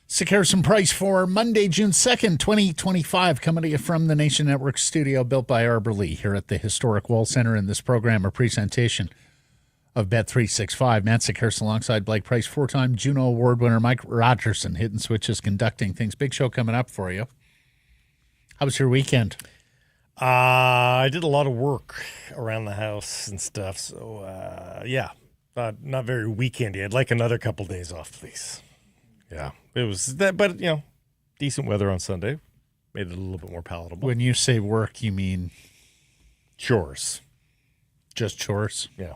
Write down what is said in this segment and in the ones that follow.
Sick Harrison Price for Monday, June 2nd, 2025, coming to you from the Nation Network studio built by Arbor Lee here at the Historic Wall Center. In this program, a presentation of Bet365. Matt Sick Harrison alongside Blake Price, four-time Juno Award winner Mike Rogerson, hitting switches, conducting things. Big show coming up for you. How was your weekend? I did a lot of work around the house and stuff, so yeah, not very weekendy. I'd like another couple days off, please. Yeah, it was that, but decent weather on Sunday made it a little bit more palatable. When you say work, you mean chores? Just chores? Yeah.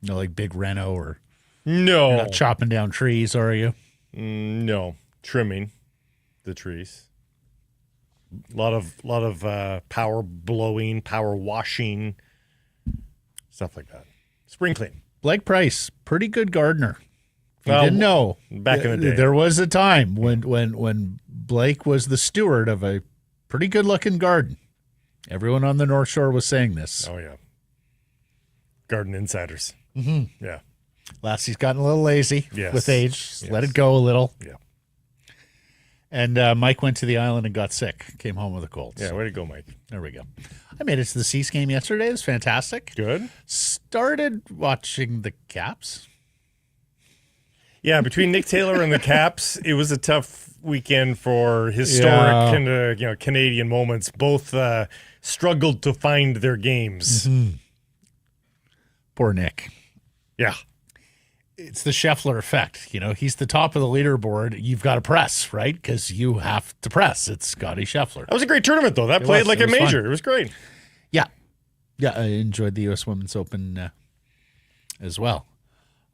No, like big reno or no? You're not chopping down trees, are you? No, trimming the trees. A lot of power blowing, power washing, stuff like that. Spring clean. Blake Price, pretty good gardener. You didn't know. Back in the day. There was a time when Blake was the steward of a pretty good-looking garden. Everyone on the North Shore was saying this. Oh, yeah. Garden insiders. Mm-hmm. Yeah. Lassie's gotten a little lazy with age. Yes. Let it go a little. Yeah. And Mike went to the island and got sick. Came home with a cold. Yeah, way to go, Mike. There we go. I made it to the Seas game yesterday. It was fantastic. Good. Started watching the Caps. Yeah, between Nick Taylor and the Caps, it was a tough weekend for historic Canadian moments. Both struggled to find their games. Mm-hmm. Poor Nick. Yeah. It's the Scheffler effect. He's the top of the leaderboard. You've got to press, right? Because you have to press. It's Scotty Scheffler. That was a great tournament, though. That played like a major. Fun. It was great. Yeah. Yeah, I enjoyed the U.S. Women's Open as well.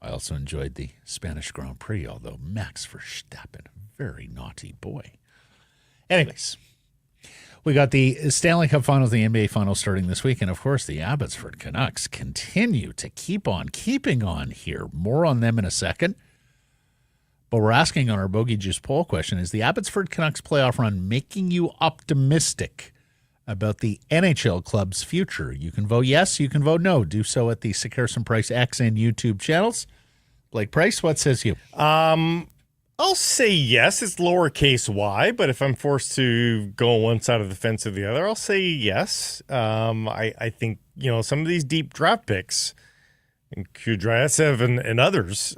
I also enjoyed the Spanish Grand Prix, although Max Verstappen, very naughty boy. Anyways, we got the Stanley Cup Finals, the NBA Finals starting this week, and of course the Abbotsford Canucks continue to keep on keeping on here. More on them in a second. But we're asking on our Bogey Juice poll question, is the Abbotsford Canucks playoff run making you optimistic about the NHL club's future? You can vote yes, you can vote no. Do so at the Sick Harrison Price X and YouTube channels. Blake Price, what says you? I'll say yes. It's lowercase y, but if I'm forced to go on one side of the fence or the other, I'll say yes. I think, some of these deep draft picks, and Kudrasev and others,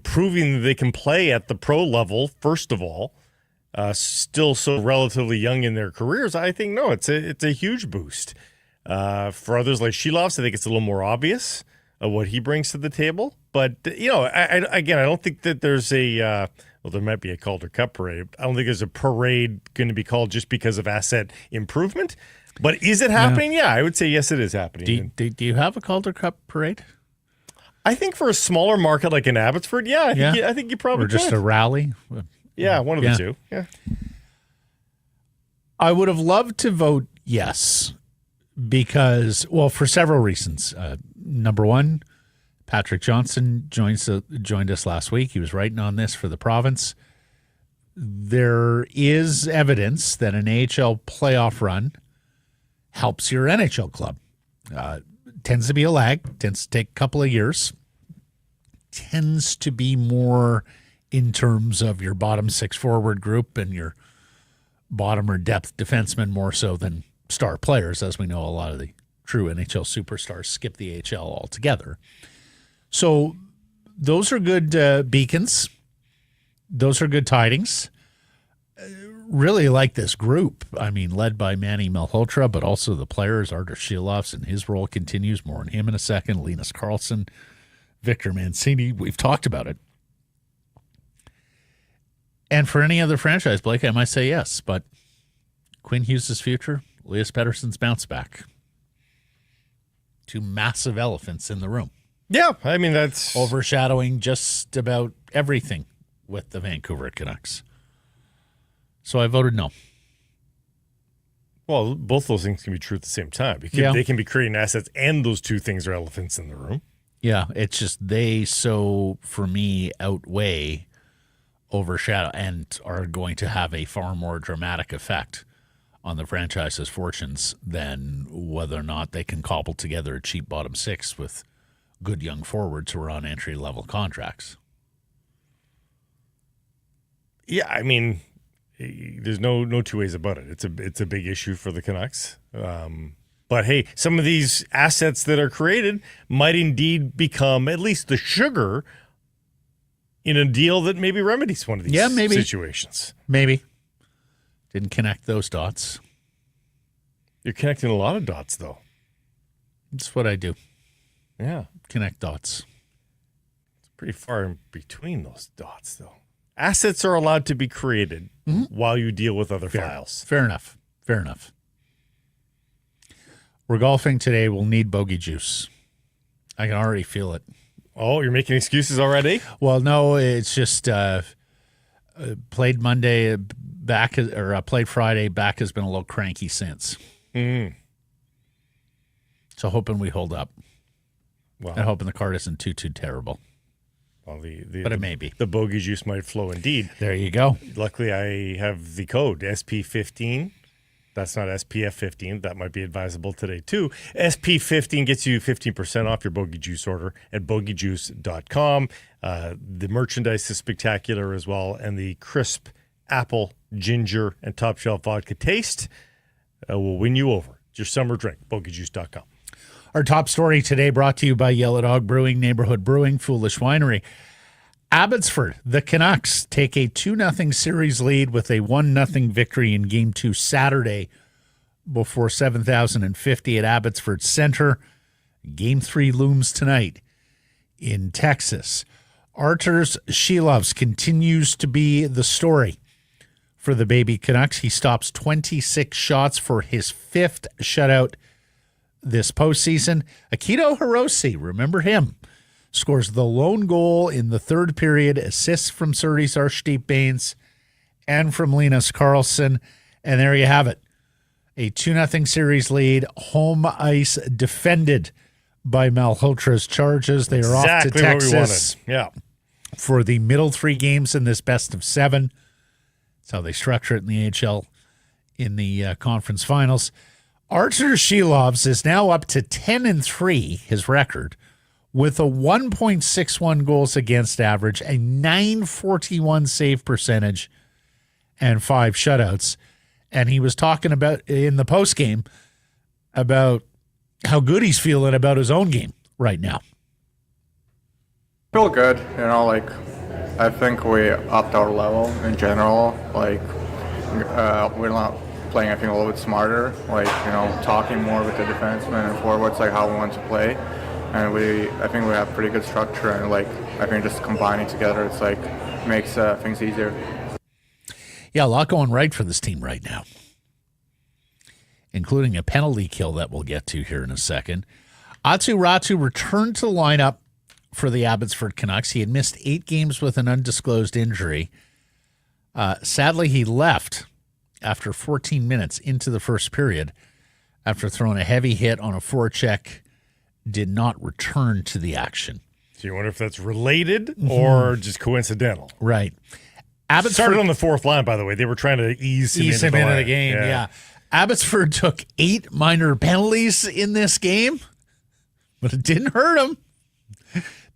proving that they can play at the pro level, first of all, still so relatively young in their careers, I think, no, it's a huge boost. For others like Silovs, I think it's a little more obvious what he brings to the table. But, I don't think that there's there might be a Calder Cup parade. I don't think there's a parade going to be called just because of asset improvement. But is it happening? Yeah, I would say yes, it is happening. Do you have a Calder Cup parade? I think for a smaller market like in Abbotsford, I think you probably Or just could. a rally? Yeah, one of the two. Yeah. I would have loved to vote yes because, for several reasons. Number one, Patrick Johnson joined us last week. He was writing on this for the province. There is evidence that an AHL playoff run helps your NHL club. Tends to be a lag, tends to take a couple of years, tends to be more in terms of your bottom six forward group and your bottom or depth defensemen more so than star players. As we know, a lot of the true NHL superstars skip the AHL altogether. So those are good beacons. Those are good tidings. Really like this group. Led by Manny Malhotra, but also the players, Arty Silovs, and his role continues. More on him in a second. Linus Karlsson, Victor Mancini. We've talked about it. And for any other franchise, Blake, I might say yes, but Quinn Hughes' future, Elias Pettersson's bounce back. Two massive elephants in the room. Yeah, that's overshadowing just about everything with the Vancouver Canucks. So I voted no. Well, both those things can be true at the same time. They can be creating assets, and those two things are elephants in the room. Yeah, it's just they for me, outweigh, overshadow, and are going to have a far more dramatic effect on the franchise's fortunes than whether or not they can cobble together a cheap bottom six with good young forwards who are on entry-level contracts. Yeah, I mean, there's no two ways about it. It's a big issue for the Canucks. But hey, some of these assets that are created might indeed become at least the sugar in a deal that maybe remedies one of these situations. Maybe. Didn't connect those dots. You're connecting a lot of dots, though. That's what I do. Yeah. Connect dots. It's pretty far in between those dots, though. Assets are allowed to be created while you deal with other files. Fair enough. We're golfing today. We'll need bogey juice. I can already feel it. Oh, you're making excuses already? Well, no, it's just played Monday, played Friday. Back has been a little cranky since. So hoping we hold up. Well, and hoping the card isn't too terrible. Well, but it may be. The bogey juice might flow indeed. There you go. Luckily, I have the code SP15. That's not SPF 15. That might be advisable today, too. SP15 gets you 15% off your bogey juice order at bogeyjuice.com. The merchandise is spectacular as well, and the crisp apple, ginger, and top shelf vodka taste will win you over. It's your summer drink, bogeyjuice.com. Our top story today brought to you by Yellow Dog Brewing, Neighborhood Brewing, Foolish Winery. Abbotsford, the Canucks, take a 2-0 series lead with a 1-0 victory in Game 2 Saturday before 7,050 at Abbotsford Center. Game 3 looms tonight in Texas. Arty Silovs continues to be the story for the baby Canucks. He stops 26 shots for his 5th shutout this postseason. Akito Rossi, remember him, scores the lone goal in the third period, assists from Surtees Arshdeep Baines and from Linus Karlsson. And there you have it. A 2-0 series lead, home ice defended by Malhotra's Charges. They are off to Texas for the middle 3 games in this best of 7. That's how they structure it in the AHL in the conference finals. Arty Silovs is now up to 10-3, his record, with a 1.61 goals against average, a 941 save percentage, and 5 shutouts. And he was talking about in the postgame about how good he's feeling about his own game right now. Feel good, I think we upped our level in general. We're not playing, I think, a little bit smarter, talking more with the defensemen and forwards, how we want to play. And I think we have pretty good structure, and I think just combining together, makes things easier. Yeah, a lot going right for this team right now, including a penalty kill that we'll get to here in a second. Aatu Räty returned to the lineup for the Abbotsford Canucks. He had missed 8 games with an undisclosed injury. Sadly, he left after 14 minutes into the first period after throwing a heavy hit on a forecheck, did not return to the action. So you wonder if that's related or just coincidental. Right. Abbotsford started on the 4th line, by the way. They were trying to ease him into the game. Yeah. Abbotsford took 8 minor penalties in this game, but it didn't hurt them.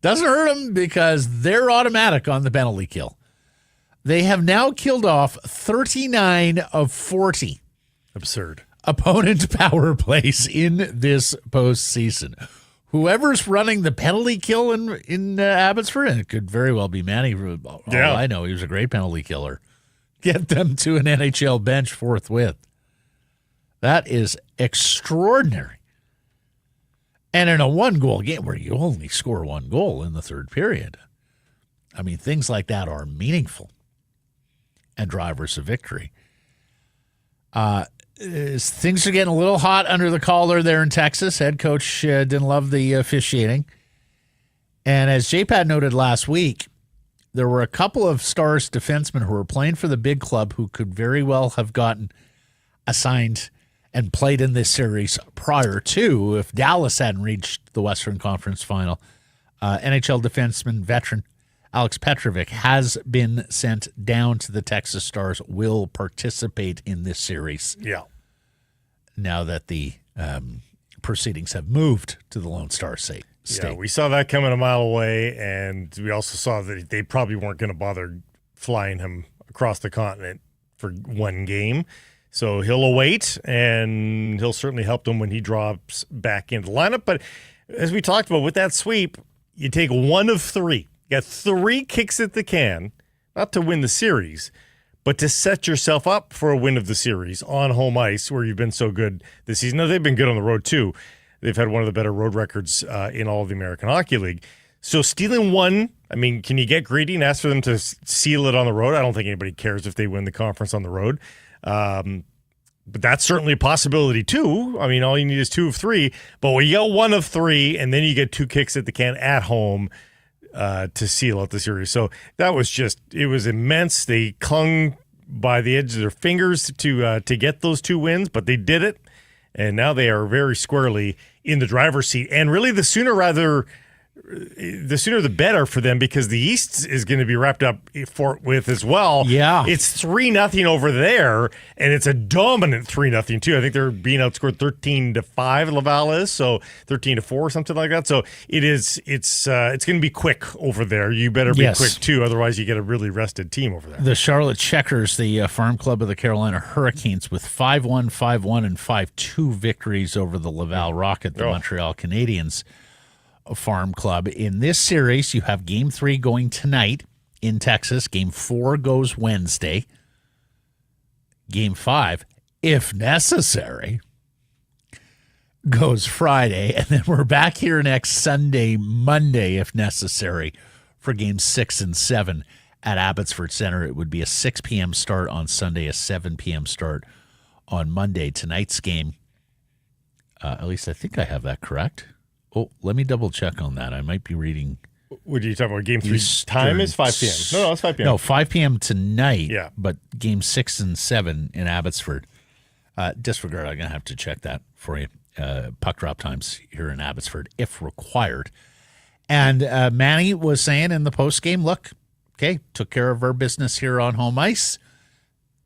Doesn't hurt them because they're automatic on the penalty kill. They have now killed off 39 of 40. Absurd. Opponent power plays in this postseason. Whoever's running the penalty kill in Abbotsford, and it could very well be Manny. All I know, he was a great penalty killer. Get them to an NHL bench forthwith. That is extraordinary. And in a 1-goal game where you only score 1 goal in the third period, I mean, things like that are meaningful and drivers of victory. Things are getting a little hot under the collar there in Texas. Head coach didn't love the officiating. And as JPAD noted last week, there were a couple of Stars defensemen who were playing for the big club who could very well have gotten assigned and played in this series prior to, if Dallas hadn't reached the Western Conference Final. NHL defenseman veteran Alex Petrovic has been sent down to the Texas Stars, will participate in this series. Yeah. Now that the proceedings have moved to the Lone Star State. Yeah, we saw that coming a mile away, and we also saw that they probably weren't going to bother flying him across the continent for one game. So he'll await, and he'll certainly help them when he drops back into the lineup. But as we talked about with that sweep, you take one of three. You got 3 kicks at the can, not to win the series, but to set yourself up for a win of the series on home ice where you've been so good this season. Now, they've been good on the road, too. They've had one of the better road records in all of the American Hockey League. So stealing one, I mean, can you get greedy and ask for them to seal it on the road? I don't think anybody cares if they win the conference on the road. But that's certainly a possibility, too. I mean, all you need is 2 of 3. But when you get 1 of 3, and then you get 2 kicks at the can at home to seal out the series. So that was it was immense. They clung by the edge of their fingers to get those 2 wins, but they did it. And now they are very squarely in the driver's seat. And really, the sooner the better for them, because the East is going to be wrapped up with as well. Yeah. It's 3-0 over there, and it's a dominant 3-0 too. I think they're being outscored 13-5, Laval is, so 13-4 or something like that. So it's going to be quick over there. You better be quick too, otherwise you get a really rested team over there. The Charlotte Checkers, the farm club of the Carolina Hurricanes, with 5-1, 5-1, and 5-2 victories over the Laval Rocket, the Montreal Canadiens farm club. In this series, you have Game 3 going tonight in Texas. Game 4 goes Wednesday. Game 5, if necessary, goes Friday. And then we're back here next Sunday, Monday, if necessary, for Games 6 and 7 at Abbotsford Center. It would be a 6 p.m. start on Sunday, a 7 p.m. start on Monday. Tonight's game, at least I think I have that correct. Oh, let me double check on that. I might be reading. What are you talking about? Game 3 time is 5 p.m. No, it's 5 p.m. No, 5 p.m. tonight. Yeah. But Game 6 and 7 in Abbotsford. Disregard, I'm going to have to check that for you. Puck drop times here in Abbotsford, if required. And Manny was saying in the postgame, look, okay, took care of our business here on home ice.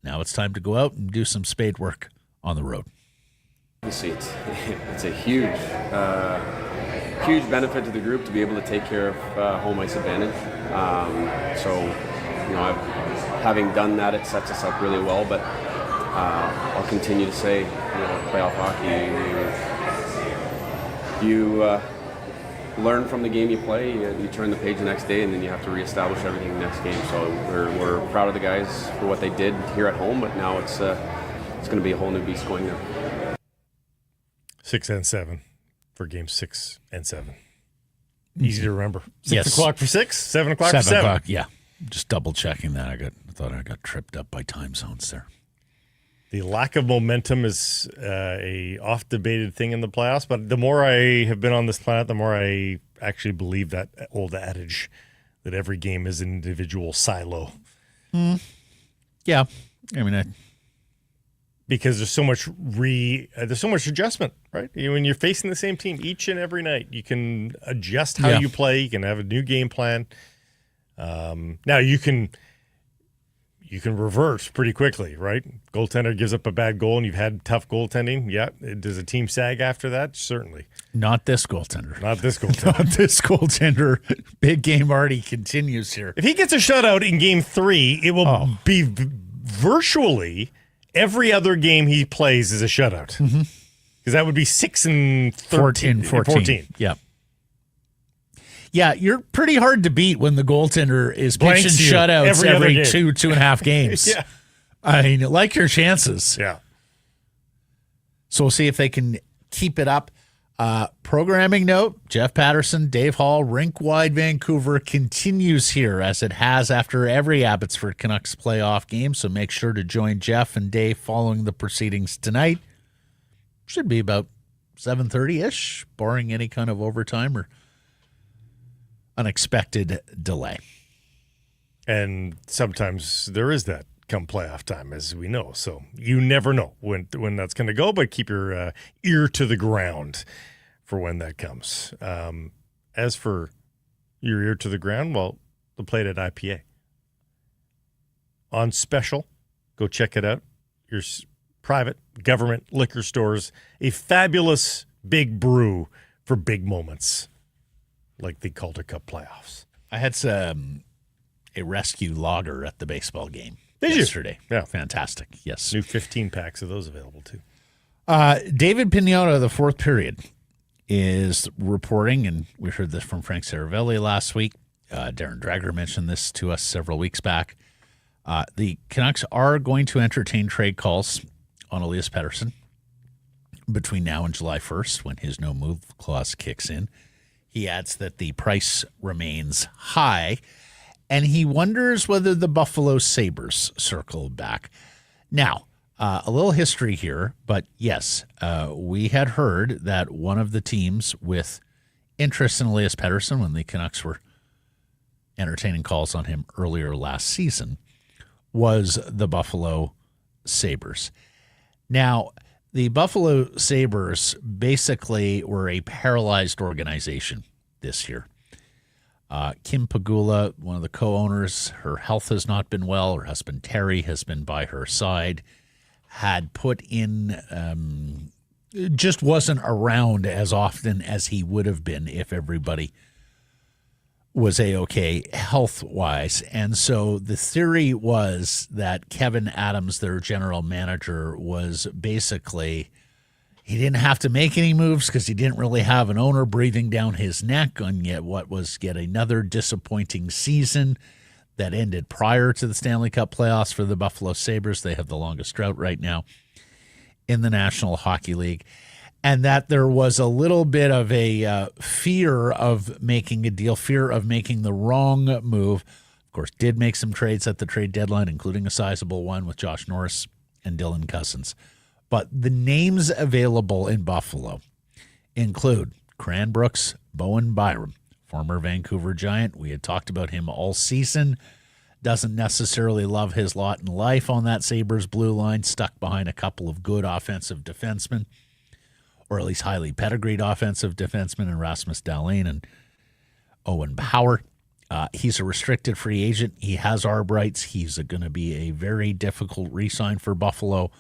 Now it's time to go out and do some spade work on the road. Obviously, it's a huge benefit to the group to be able to take care of home ice advantage. Having done that, it sets us up really well. But I'll continue to say, playoff hockey, you learn from the game you play. You turn the page the next day, and then you have to reestablish everything the next game. So we're proud of the guys for what they did here at home. But now it's going to be a whole new beast going there. 6 and 7 for Games 6 and 7. Easy to remember. 6 Yes. o'clock for 6, 7 o'clock for 7. 7 o'clock, yeah. Just double checking that. I thought I got tripped up by time zones there. The lack of momentum is a oft-debated thing in the playoffs, but the more I have been on this planet, the more I actually believe that old adage that every game is an individual silo. Yeah. I mean, because there's so much adjustment, right? When you're facing the same team each and every night, you can adjust how you play. You can have a new game plan. Now you can revert pretty quickly, right? Goaltender gives up a bad goal, and you've had tough goaltending. Yeah, does a team sag after that? Certainly. not this goaltender. Not this goaltender. Not this goaltender. Big game Arty continues here. If he gets a shutout in Game 3, it will be virtually every other game he plays is a shutout. Because that would be 6 and 13. 14. Yeah. Yeah, you're pretty hard to beat when the goaltender is Blanks pitching you shutouts every game. 2.5 games. Yeah. I mean, like your chances. Yeah. So we'll see if they can keep it up. Programming note, Jeff Patterson, Dave Hall, Rink-wide Vancouver continues here as it has after every Abbotsford Canucks playoff game. So make sure to join Jeff and Dave following the proceedings tonight. Should be about 7:30-ish, barring any kind of overtime or unexpected delay. And sometimes there is that come playoff time, as we know. So you never know when that's going to go, but keep your ear to the ground for when that comes. As for your ear to the ground, well, the Plated IPA. On special, go check it out. Your private government liquor stores, a fabulous big brew for big moments like the Calder Cup playoffs. I had a rescue lager at the baseball game Did yesterday. You? Yeah. Fantastic. Yes. New 15 packs of those available too. David Pagnotta, the fourth period, is reporting, and we heard this from Frank Saravelli last week. Darren Dreger mentioned this to us several weeks back. The Canucks are going to entertain trade calls on Elias Pettersson between now and July 1st when his no-move clause kicks in. He adds that the price remains high, and he wonders whether the Buffalo Sabres circle back. Now, a little history here, but yes, we had heard that one of the teams with interest in Elias Pettersson when the Canucks were entertaining calls on him earlier last season was the Buffalo Sabres. Now, the Buffalo Sabres basically were a paralyzed organization this year. Kim Pegula, one of the co-owners, her health has not been well. Her husband, Terry, has been by her side, had put in, just wasn't around as often as he would have been if everybody was A-OK health-wise. And so the theory was that Kevin Adams, their general manager, was basically, he didn't have to make any moves because he didn't really have an owner breathing down his neck on yet what was yet another disappointing season that ended prior to the Stanley Cup playoffs for the Buffalo Sabres. They have the longest drought right now in the National Hockey League. And that there was a little bit of a fear of making a deal, fear of making the wrong move. Of course, did make some trades at the trade deadline, including a sizable one with Josh Norris and Dylan Cousins. But the names available in Buffalo include Cranbrooks, Bowen Byram, former Vancouver Giant. We had talked about him all season. Doesn't necessarily love his lot in life on that Sabres blue line, stuck behind a couple of good offensive defensemen, or at least highly pedigreed offensive defensemen in Rasmus Dahlin and Owen Power. He's a restricted free agent. He has arb rights. He's going to be a very difficult re-sign for Buffalo,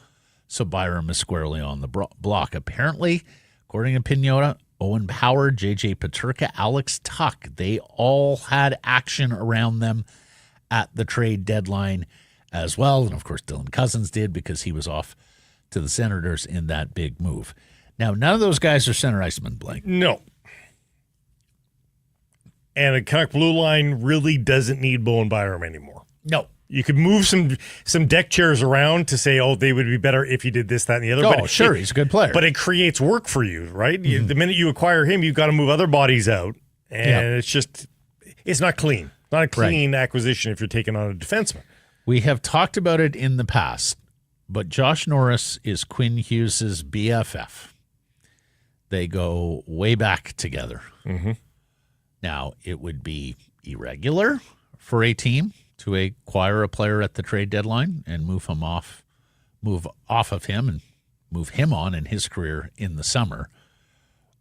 so Byram is squarely on the block. Apparently, according to Pagnotta, Owen Power, J.J. Peterka, Alex Tuck, they all had action around them at the trade deadline as well. And, of course, Dylan Cousins did because he was off to the Senators in that big move. Now, none of those guys are center icemen, Blake. No. And the Canuck blue line really doesn't need Bowen Byram anymore. No. You could move some deck chairs around to say, oh, they would be better if you did this, that, and the other. Oh, sure, he's a good player. But it creates work for you, right? Mm-hmm. The minute you acquire him, you've got to move other bodies out. And it's not clean. Not a clean acquisition if you're taking on a defenseman. We have talked about it in the past, but Josh Norris is Quinn Hughes' BFF. They go way back together. Mm-hmm. Now, it would be irregular for a team to acquire a player at the trade deadline and move off of him and move him on in his career in the summer.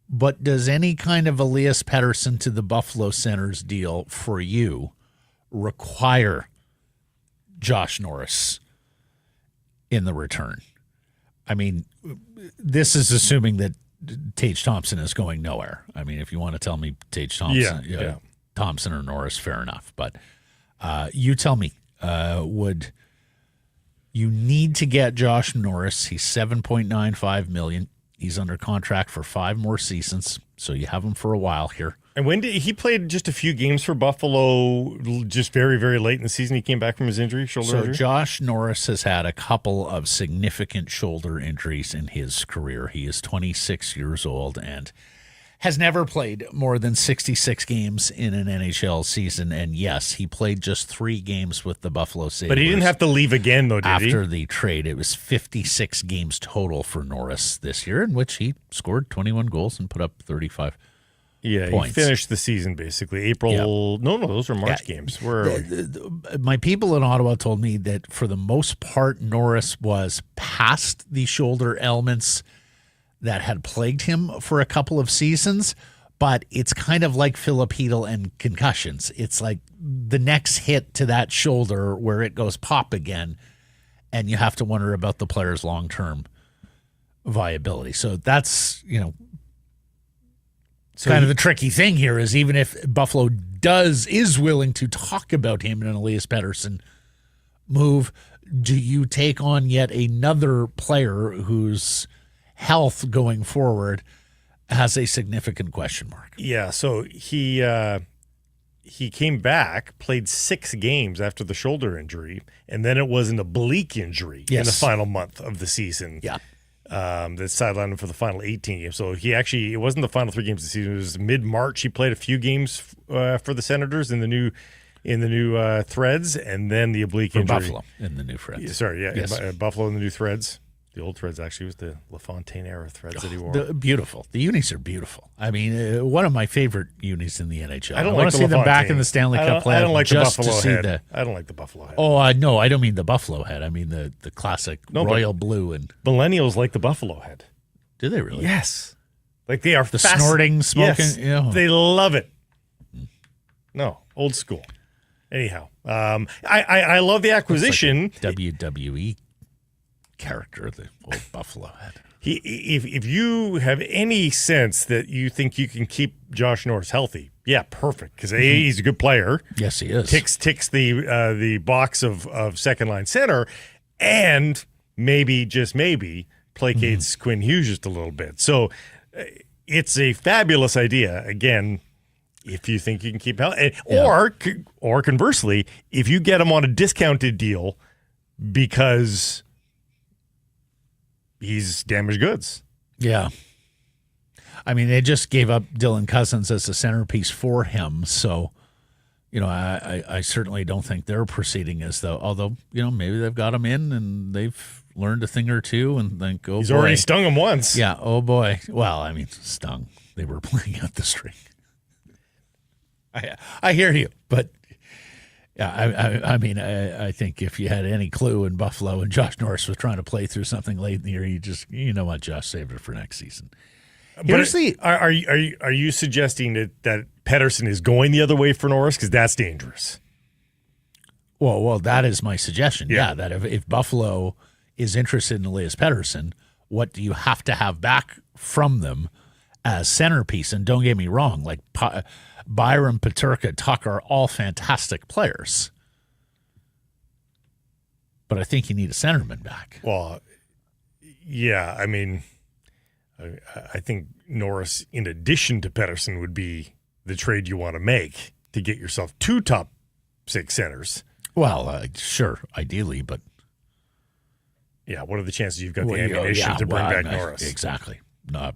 But does any kind of Elias Pettersson to the Buffalo Senators deal for you require Josh Norris in the return? I mean, this is assuming that Tage Thompson is going nowhere. I mean, if you want to tell me Tage Thompson, Thompson or Norris, fair enough. But you tell me, would you need to get Josh Norris? He's $7.95 million. He's under contract for 5 more seasons, so you have him for a while here. And when did he played just a few games for Buffalo, just very, very late in the season? He came back from his shoulder injury? Josh Norris has had a couple of significant shoulder injuries in his career. He is 26 years old and has never played more than 66 games in an NHL season. And yes, he played just 3 games with the Buffalo Sabres. But he didn't have to leave again, though, did he? After the trade, it was 56 games total for Norris this year, in which he scored 21 goals and put up 35 points. He finished the season basically April. Yeah. No, those were March games. My people in Ottawa told me that for the most part, Norris was past the shoulder ailments that had plagued him for a couple of seasons, but it's kind of like Filipino and concussions. It's like the next hit to that shoulder where it goes pop again, and you have to wonder about the player's long-term viability. So that's, kind of the tricky thing here is even if Buffalo is willing to talk about him in an Elias Pettersson move, do you take on yet another player whose health going forward has a significant question mark? Yeah, so he came back, played 6 games after the shoulder injury, and then it was an oblique injury in the final month of the season. Yeah. That sidelined him for the final 18 games. So it wasn't the final 3 games of the season. It was mid-March. He played a few games for the Senators in the new Threads, and then the oblique injury. Buffalo in the new Threads. Sorry, yeah, yes. Buffalo in the new Threads. The old Threads actually was the LaFontaine era Threads that he wore. Beautiful. The unis are beautiful. I mean, one of my favorite unis in the NHL. I want to see them back in the Stanley Cup playoff. I don't like the Buffalo head. I don't like the Buffalo head. Oh, no, I don't mean the Buffalo head. I mean the classic royal blue. And millennials like the Buffalo head. Do they really? Yes. Like they are the snorting, smoking. Yes. They love it. No, old school. Anyhow, I love the acquisition. Like WWE character, the old Buffalo head. If you have any sense that you think you can keep Josh Norris healthy, yeah, perfect. Because he's a good player. Yes, he is. Ticks the box of second line center, and maybe just maybe placates Quinn Hughes just a little bit. So it's a fabulous idea. Again, if you think you can keep healthy, or conversely, if you get him on a discounted deal because he's damaged goods. Yeah. I mean, they just gave up Dylan Cousins as a centerpiece for him. So, I certainly don't think they're proceeding as though, although, maybe they've got him in and they've learned a thing or two and think, oh, he's already stung him once. Yeah. Oh, boy. Well, I mean, stung. They were playing out the string. I hear you, but yeah, I mean, I think if you had any clue in Buffalo and Josh Norris was trying to play through something late in the year, you know what, Josh, saved it for next season. Are you suggesting that Pettersson is going the other way for Norris? Because that's dangerous. Well, that is my suggestion. Yeah, that if Buffalo is interested in Elias Pettersson, what do you have to have back from them as centerpiece? And don't get me wrong, like Byram, Peterka, Tuck are all fantastic players. But I think you need a centerman back. Well, yeah, I mean, I think Norris, in addition to Pettersson, would be the trade you want to make to get yourself 2 top 6 centers. Well, sure, ideally, but... Yeah, what are the chances you've got the ammunition to bring back Norris? Exactly.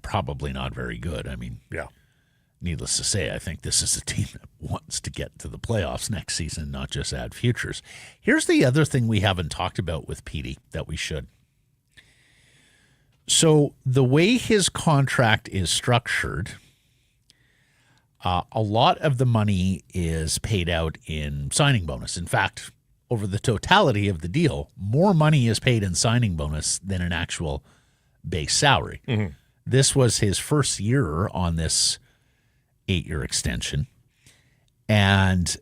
Probably not very good. I mean... Yeah. Needless to say, I think this is a team that wants to get to the playoffs next season, not just add futures. Here's the other thing we haven't talked about with Petey that we should. So the way his contract is structured, a lot of the money is paid out in signing bonus. In fact, over the totality of the deal, more money is paid in signing bonus than an actual base salary. Mm-hmm. This was his first year on this 8-year extension. And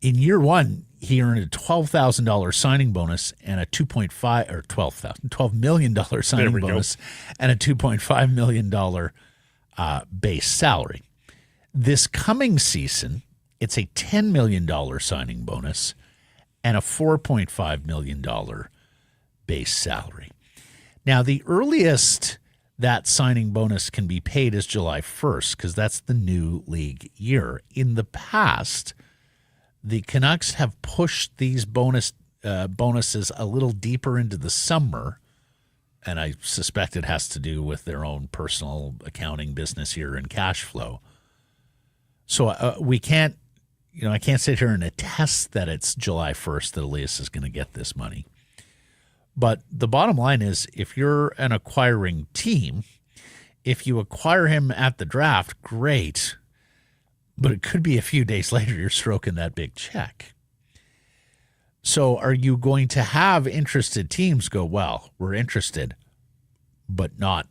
in year one, he earned a $12,000 signing bonus and a $12 million signing bonus and a $2.5 million base salary. This coming season, it's a $10 million signing bonus and a $4.5 million base salary. Now, the earliest that signing bonus can be paid is July 1st because that's the new league year. In the past, the Canucks have pushed these bonuses a little deeper into the summer, and I suspect it has to do with their own personal accounting business here and cash flow. So we can't, I can't sit here and attest that it's July 1st that Elias is going to get this money. But the bottom line is, if you're an acquiring team, if you acquire him at the draft, great. But it could be a few days later you're stroking that big check. So are you going to have interested teams go, well, we're interested, but not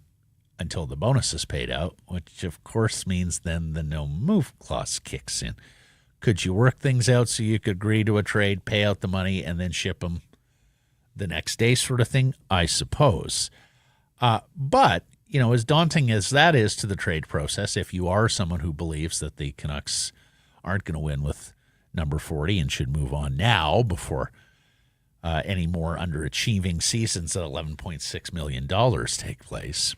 until the bonus is paid out, which of course means then the no move clause kicks in. Could you work things out so you could agree to a trade, pay out the money, and then ship them the next day sort of thing? I suppose. But, as daunting as that is to the trade process, if you are someone who believes that the Canucks aren't going to win with number 40 and should move on now before any more underachieving seasons at $11.6 million take place.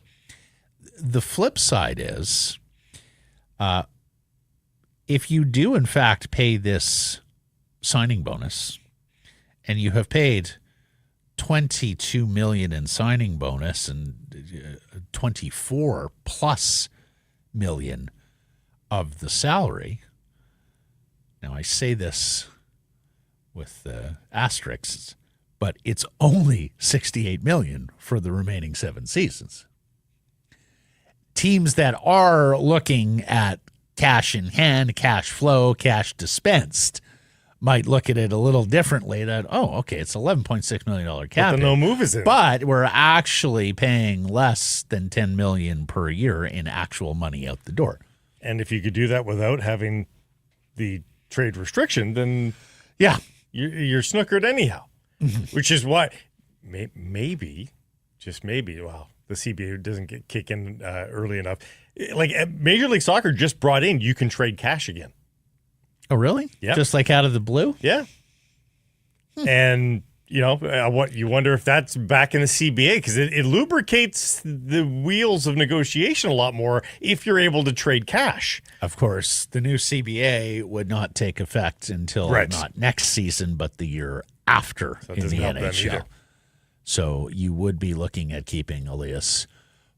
The flip side is, if you do in fact pay this signing bonus, and you have paid $22 million in signing bonus and $24+ million of the salary. Now I say this with asterisks, but it's only $68 million for the remaining 7 seasons. Teams that are looking at cash in hand, cash flow, cash dispensed might look at it a little differently, that, okay, it's $11.6 million cap. But the no move is in. But we're actually paying less than $10 million per year in actual money out the door. And if you could do that without having the trade restriction, then yeah, you're snookered anyhow. Which is why maybe, just maybe, the CBA doesn't kick in early enough. Like Major League Soccer just brought in, you can trade cash again. Oh, really? Yeah. Just like out of the blue? Yeah. And, what you wonder if that's back in the CBA, because it lubricates the wheels of negotiation a lot more if you're able to trade cash. Of course, the new CBA would not take effect until not next season, but the year after in the NHL. So you would be looking at keeping Elias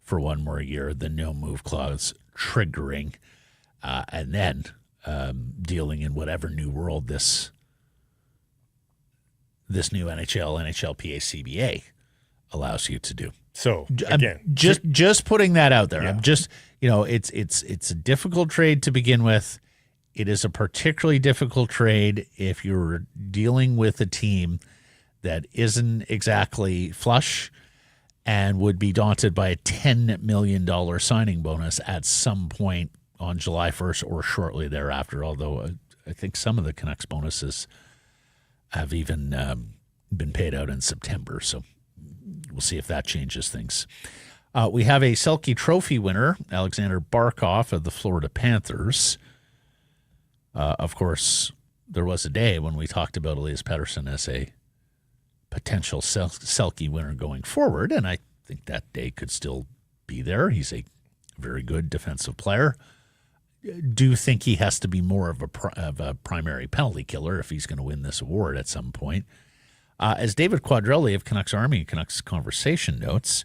for one more year, the no move clause triggering, and then dealing in whatever new world this new NHLPA CBA allows you to do. So again, just putting that out there. Yeah. I'm just, it's a difficult trade to begin with. It is a particularly difficult trade if you're dealing with a team that isn't exactly flush and would be daunted by a $10 million signing bonus at some point on July 1st or shortly thereafter, although I think some of the Canucks bonuses have even been paid out in September. So we'll see if that changes things. We have a Selke Trophy winner, Alexander Barkoff of the Florida Panthers. Of course, there was a day when we talked about Elias Pettersson as a potential Selke winner going forward, and I think that day could still be there. He's a very good defensive player. Do think he has to be more of a primary penalty killer if he's going to win this award at some point. As David Quadrelli of Canucks Army and Canucks Conversation notes,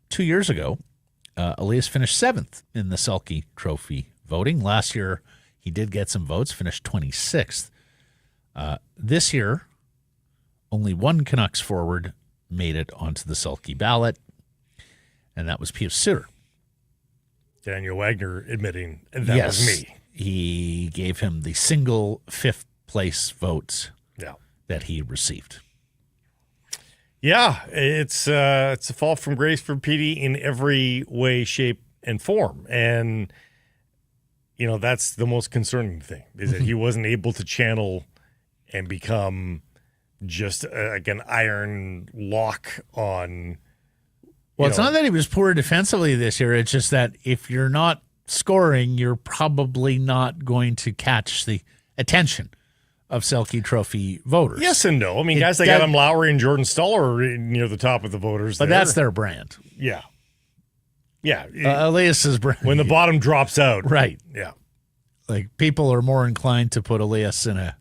2 years ago, Elias finished 7th in the Selke Trophy voting. Last year, he did get some votes, finished 26th. This year, only one Canucks forward made it onto the Selke ballot, and that was Pius Suter. Daniel Wagner admitting that was me. He gave him the single 5th place votes that he received. Yeah, it's a fall from grace for Petey in every way, shape, and form. And, that's the most concerning thing, is that he wasn't able to channel and become just like an iron lock on. Well, it's not that he was poor defensively this year. It's just that if you're not scoring, you're probably not going to catch the attention of Selke Trophy voters. Yes and no. I mean, guys like Adam Lowry and Jordan Stahl are near the top of the voters. But that's their brand. Yeah. Yeah. Elias's brand. When the bottom drops out. Right. Yeah. Like, people are more inclined to put Elias in a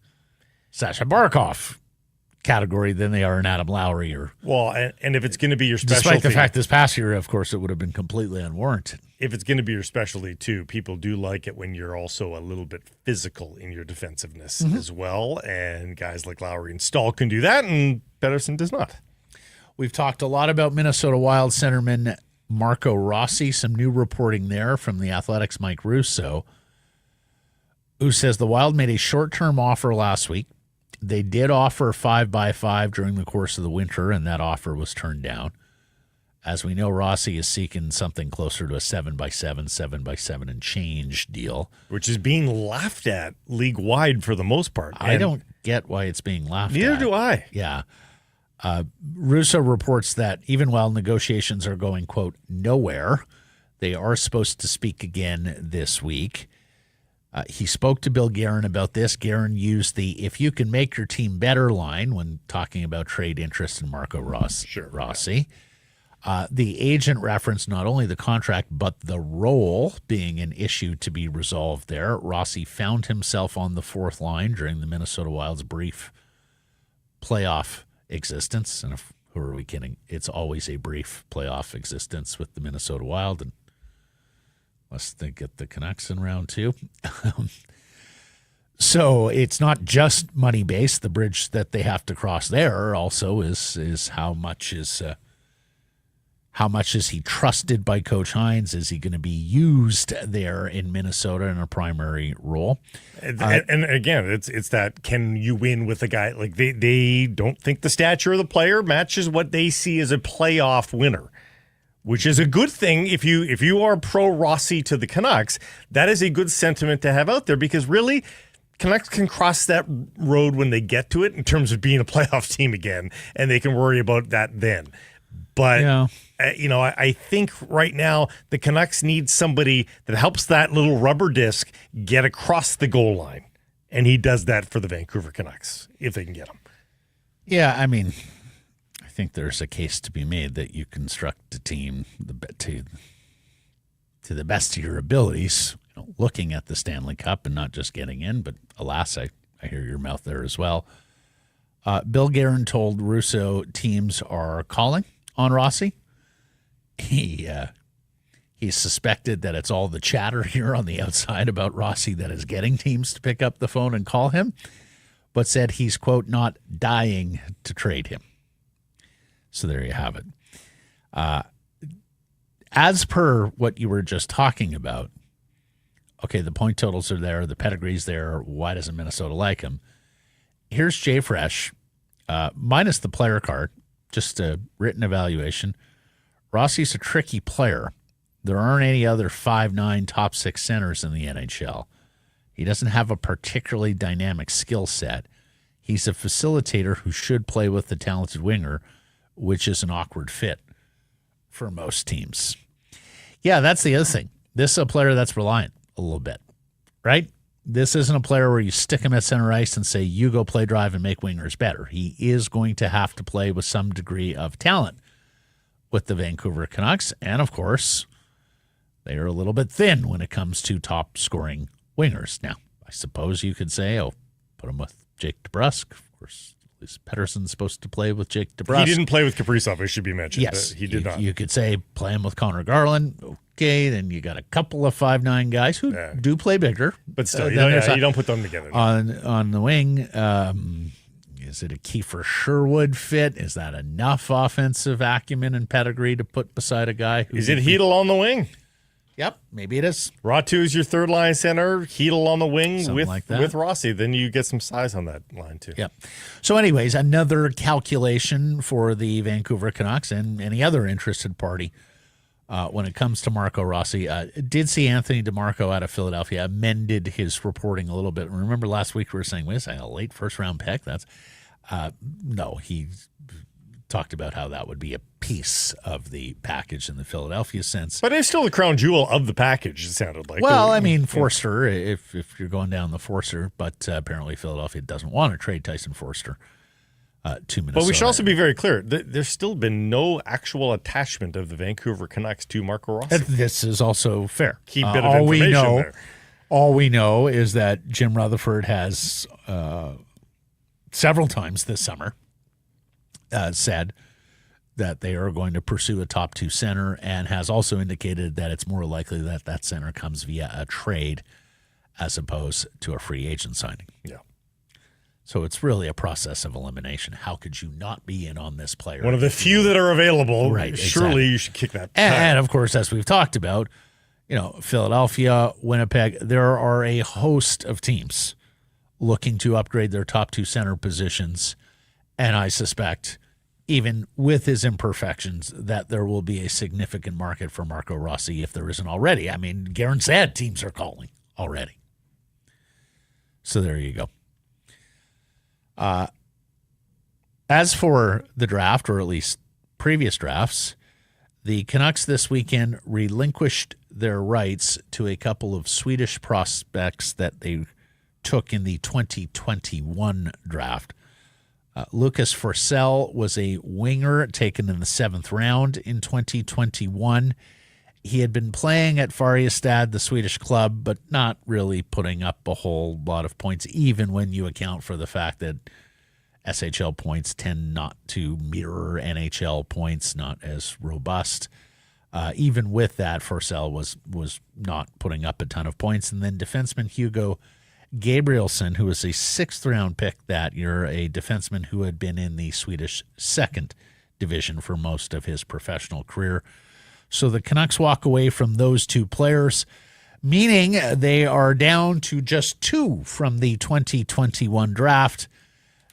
Sasha Barkoff category than they are in Adam Lowry. And if it's going to be your specialty. Despite the fact this past year, of course, it would have been completely unwarranted. If it's going to be your specialty, too, people do like it when you're also a little bit physical in your defensiveness as well. And guys like Lowry and Stahl can do that, and Pettersson does not. We've talked a lot about Minnesota Wild centerman Marco Rossi, some new reporting there from the Athletics' Mike Russo, who says the Wild made a short-term offer last week. They did offer 5x5 during the course of the winter, and that offer was turned down. As we know, Rossi is seeking something closer to a 7x7, 7x7 and change deal. Which is being laughed at league-wide for the most part. I don't get why it's being laughed at. Neither do I. Yeah. Russo reports that even while negotiations are going, quote, nowhere, they are supposed to speak again this week. He spoke to Bill Guerin about this. Guerin used the "if you can make your team better" line when talking about trade interest in Marco Rossi. The agent referenced not only the contract, but the role being an issue to be resolved there. Rossi found himself on the fourth line during the Minnesota Wild's brief playoff existence. And who are we kidding? It's always a brief playoff existence with the Minnesota Wild. And let's get the Canucks in round two. So it's not just money-based. The bridge that they have to cross there also is how much is he trusted by Coach Hines? Is he going to be used there in Minnesota in a primary role? And again, it's that, can you win with a guy? Like they don't think the stature of the player matches what they see as a playoff winner, which is a good thing. If you are pro Rossi to the Canucks, that is a good sentiment to have out there, because really, Canucks can cross that road when they get to it in terms of being a playoff team again, and they can worry about that then. But, I think right now the Canucks need somebody that helps that little rubber disc get across the goal line. And he does that for the Vancouver Canucks, if they can get him. Yeah, I mean, I think there's a case to be made that you construct a team to the best of your abilities, looking at the Stanley Cup and not just getting in. But alas, I hear your mouth there as well. Bill Guerin told Russo teams are calling on Rossi. He suspected that it's all the chatter here on the outside about Rossi that is getting teams to pick up the phone and call him, but said he's, quote, not dying to trade him. So there you have it. As per what you were just talking about, okay, the point totals are there, the pedigree's there. Why doesn't Minnesota like him? Here's Jay Fresh, minus the player card, just a written evaluation. Rossi's a tricky player. There aren't any other 5'9" top six centers in the NHL. He doesn't have a particularly dynamic skill set. He's a facilitator who should play with the talented winger, which is an awkward fit for most teams. Yeah, that's the other thing. This is a player that's reliant a little bit, right? This isn't a player where you stick him at center ice and say, you go play drive and make wingers better. He is going to have to play with some degree of talent with the Vancouver Canucks. And, of course, they are a little bit thin when it comes to top scoring wingers. Now, I suppose you could say, put him with Jake DeBrusk. Of course, at least Pettersson's supposed to play with Jake DeBrusk. He didn't play with Kaprizov, it should be mentioned. Yes, he did not. You could say play him with Connor Garland. Okay, then you got a couple of 5'9" guys who do play bigger. But still, you don't put them together. On the wing, is it a Kiefer Sherwood fit? Is that enough offensive acumen and pedigree to put beside a guy who... Is it Hedl on the wing? Yep, maybe it is. Ratu is your third line center, Hedl on the wing with Rossi. Then you get some size on that line too. Yep. So anyways, another calculation for the Vancouver Canucks and any other interested party when it comes to Marco Rossi. Did see Anthony DeMarco out of Philadelphia amended his reporting a little bit. Remember last week we were saying, wait a second, a late first-round pick? That's no, he talked about how that would be a piece of the package in the Philadelphia sense. But it's still the crown jewel of the package, it sounded like. Well, I mean, Forster, if you're going down the Forster, but apparently Philadelphia doesn't want to trade Tyson Forster to Minnesota. But we should also be very clear. There's still been no actual attachment of the Vancouver Canucks to Marco Rossi. This is also fair. Key bit of information there. All we know is that Jim Rutherford has several times this summer said that they are going to pursue a top two center, and has also indicated that it's more likely that that center comes via a trade as opposed to a free agent signing. Yeah. So it's really a process of elimination. How could you not be in on this player? One of the few that are available. Right, Surely exactly. you should kick that. And of course, as we've talked about, Philadelphia, Winnipeg, there are a host of teams looking to upgrade their top two center positions. And I suspect, even with his imperfections, that there will be a significant market for Marco Rossi if there isn't already. I mean, Guerin said teams are calling already. So there you go. As for the draft, or at least previous drafts, the Canucks this weekend relinquished their rights to a couple of Swedish prospects that they took in the 2021 draft. Lucas Forsell was a winger taken in the 7th round in 2021. He had been playing at Färjestad, the Swedish club, but not really putting up a whole lot of points, even when you account for the fact that SHL points tend not to mirror NHL points, not as robust. Even with that, Forsell was not putting up a ton of points. And then defenseman Hugo Gabrielsson, who was a 6th-round pick that year, a defenseman who had been in the Swedish 2nd division for most of his professional career. So the Canucks walk away from those two players, meaning they are down to just 2 from the 2021 draft.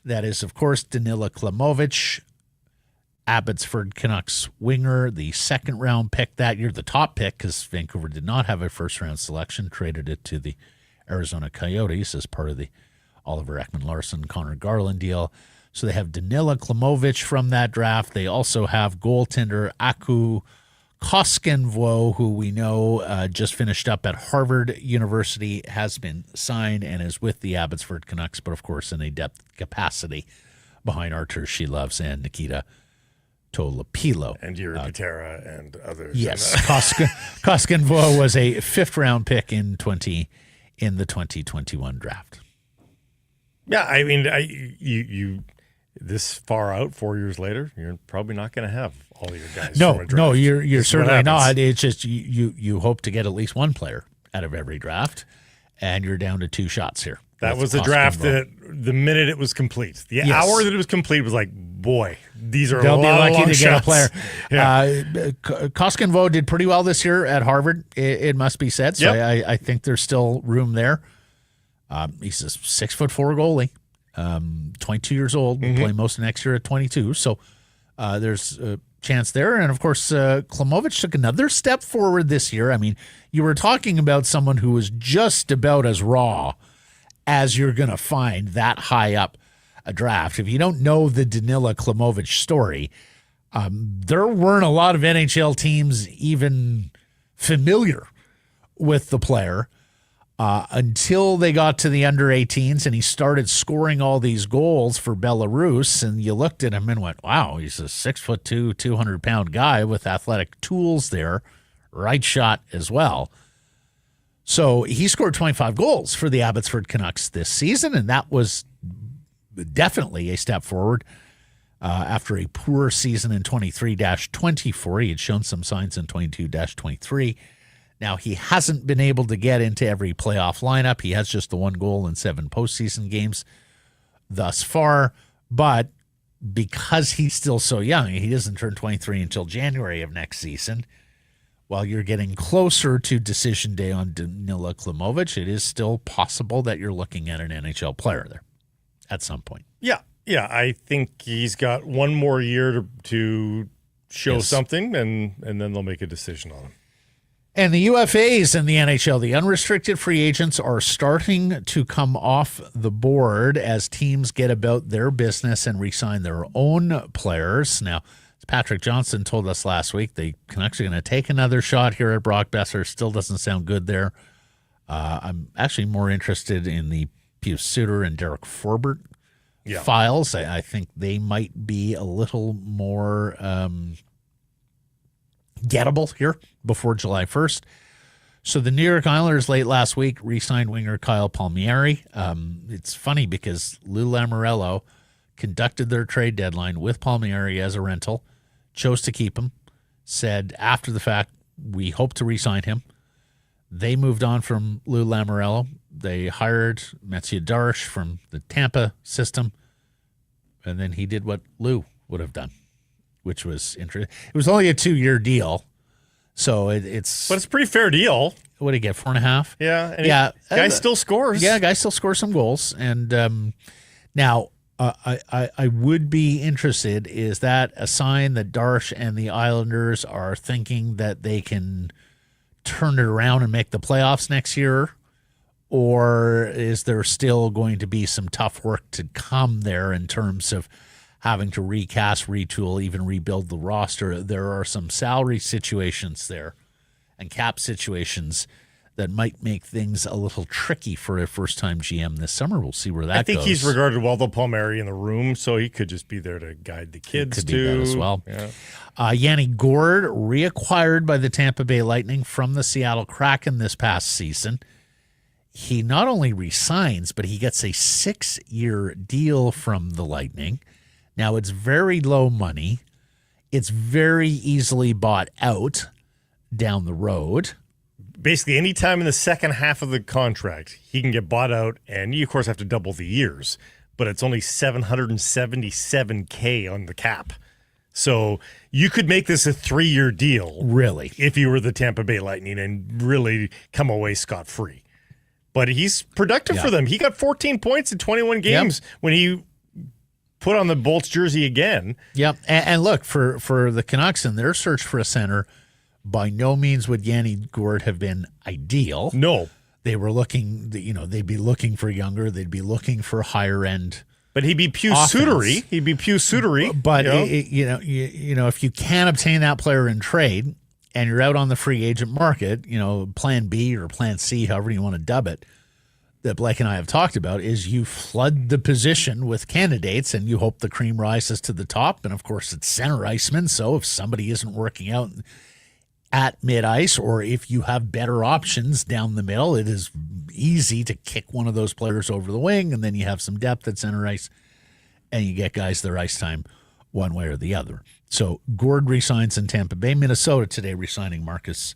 That is, of course, Danila Klimovich, Abbotsford Canucks winger, the 2nd-round pick that year, the top pick, because Vancouver did not have a first-round selection, traded it to the Arizona Coyotes as part of the Oliver Ekman-Larsson, Connor Garland deal. So they have Danila Klimovich from that draft. They also have goaltender Aku Koskenvuo, who we know just finished up at Harvard University, has been signed and is with the Abbotsford Canucks, but of course in a depth capacity behind Arty Silovs and Nikita Tolopilo. And Yuri Patera and others. Yes, Koskenvuo was a 5th-round pick in the 2021 draft. Yeah, I mean, you this far out, 4 years later, you're probably not going to have all your guys. No, you're certainly not. It's just you hope to get at least one player out of every draft, and you're down to 2 shots here. That was a draft that the minute it was complete, the hour that it was complete was like, boy, these are they'll a be lot lucky of long to shots. get a player. Yeah. Koskenvuo did pretty well this year at Harvard. It must be said. So I think there's still room there. He's a 6'4" goalie. 22 years old, will play most of next year at 22. So there's a chance there. And, of course, Klimovich took another step forward this year. I mean, you were talking about someone who was just about as raw as you're going to find that high up a draft. If you don't know the Danila Klimovich story, there weren't a lot of NHL teams even familiar with the player. Until they got to the under-18s and he started scoring all these goals for Belarus, and you looked at him and went, wow, he's a 6'2", 200-pound guy with athletic tools there, right shot as well. So he scored 25 goals for the Abbotsford Canucks this season, and that was definitely a step forward after a poor season in 23-24. He had shown some signs in 22-23. Now, he hasn't been able to get into every playoff lineup. He has just the 1 goal in 7 postseason games thus far. But because he's still so young, he doesn't turn 23 until January of next season. While you're getting closer to decision day on Danila Klimovich, it is still possible that you're looking at an NHL player there at some point. Yeah. I think he's got 1 more year to show something, and then they'll make a decision on him. And the UFAs in the NHL, the unrestricted free agents, are starting to come off the board as teams get about their business and re-sign their own players. Now, as Patrick Johnson told us last week, the Canucks are going to take another shot here at Brock Besser. Still doesn't sound good there. I'm actually more interested in the Pius Suter and Derek Forbert files. I think they might be a little more gettable here before July 1st. So the New York Islanders late last week re-signed winger Kyle Palmieri. It's funny because Lou Lamoriello conducted their trade deadline with Palmieri as a rental, chose to keep him, said after the fact, we hope to re-sign him. They moved on from Lou Lamoriello. they hired Mathieu Darche from the Tampa system, and then he did what Lou would have done, which was interesting. It was only a 2-year deal, so it's. But it's a pretty fair deal. What did he get? 4.5. Yeah, and yeah. Guy still scores. Yeah, guy still scores some goals, and now. I would be interested. Is that a sign that Darche and the Islanders are thinking that they can turn it around and make the playoffs next year? Or is there still going to be some tough work to come there in terms of having to recast, retool, even rebuild the roster? There are some salary situations there and cap situations that might make things a little tricky for a first-time GM this summer. We'll see where that goes. I think he's regarded Waldo Palmieri in the room, so he could just be there to guide the kids, could too. Be that as well. Yeah. Yanni Gourd, reacquired by the Tampa Bay Lightning from the Seattle Kraken this past season. He not only resigns, but he gets a 6-year deal from the Lightning. Now, it's very low money. It's very easily bought out down the road. Basically, any time in the second half of the contract, he can get bought out, and you, of course, have to double the years. But it's only $777K on the cap. So you could make this a 3-year deal. Really? If you were the Tampa Bay Lightning and really come away scot-free. But he's productive for them. He got 14 points in 21 games when he put on the Bolts jersey again. Yep. And look, for the Canucks in their search for a center, by no means would Yanni Gourd have been ideal. No. They were looking, they'd be looking for younger. They'd be looking for higher end. But he'd be Pew Sutery. He'd be Pew Sutery. But, if you can't obtain that player in trade and you're out on the free agent market, plan B or plan C, however you want to dub it, that Blake and I have talked about, is you flood the position with candidates and you hope the cream rises to the top. And, of course, it's center iceman. So if somebody isn't working out at mid-ice, or if you have better options down the middle, it is easy to kick one of those players over the wing, and then you have some depth at center ice, and you get guys their ice time one way or the other. So Gourd resigns in Tampa Bay. Minnesota today resigning Marcus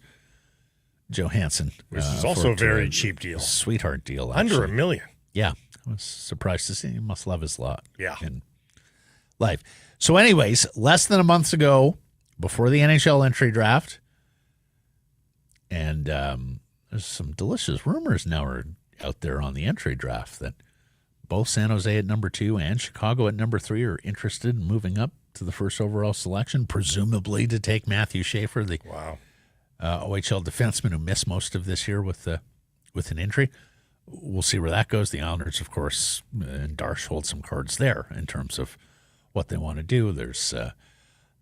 Johansson. Which is also a very cheap deal. Sweetheart deal, actually. Under $1 million. Yeah. I was surprised to see. He must love his lot in life. So anyways, less than a month ago, before the NHL entry draft, and there's some delicious rumors now are out there on the entry draft that both San Jose at number 2 and Chicago at number 3 are interested in moving up to the first overall selection, presumably to take Matthew Schaefer, the OHL defenseman who missed most of this year with an injury. We'll see where that goes. The Islanders, of course, and Darche hold some cards there in terms of what they want to do. There's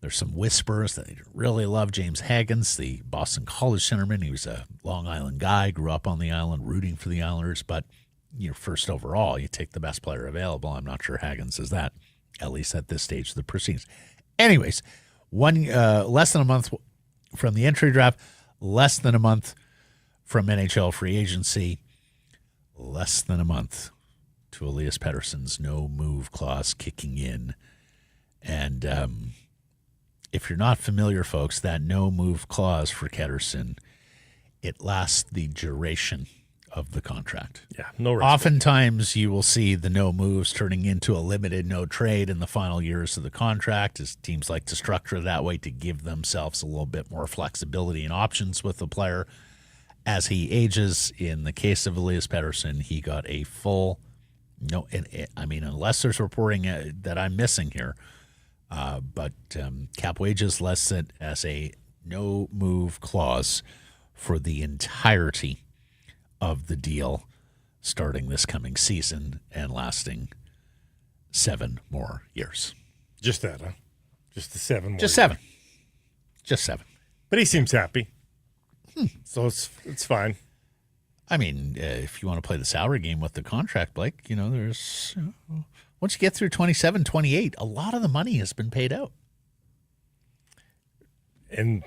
some whispers that they really love James Haggins, the Boston College centerman. He was a Long Island guy, grew up on the island, rooting for the Islanders. But first overall, you take the best player available. I'm not sure Haggins is that, at least at this stage of the proceedings. Anyways, less than a month from the entry draft, less than a month from NHL free agency, less than a month to Elias Pettersson's no-move clause kicking in. And if you're not familiar, folks, that no-move clause for Pettersson, it lasts the duration of the contract. Yeah, no risk. Oftentimes you will see the no moves turning into a limited no trade in the final years of the contract, as teams like to structure it that way to give themselves a little bit more flexibility and options with the player as he ages. In the case of Elias Pettersson, he got a full no. I mean, unless there's reporting that I'm missing here, but cap wages lists it as a no move clause for the entirety of the deal starting this coming season and lasting 7 more years. Just that, huh? Just the 7 more. Just 7. Just 7. But he seems happy. So it's fine. I mean, if you want to play the salary game with the contract, Blake, there's once you get through 27, 28, a lot of the money has been paid out. And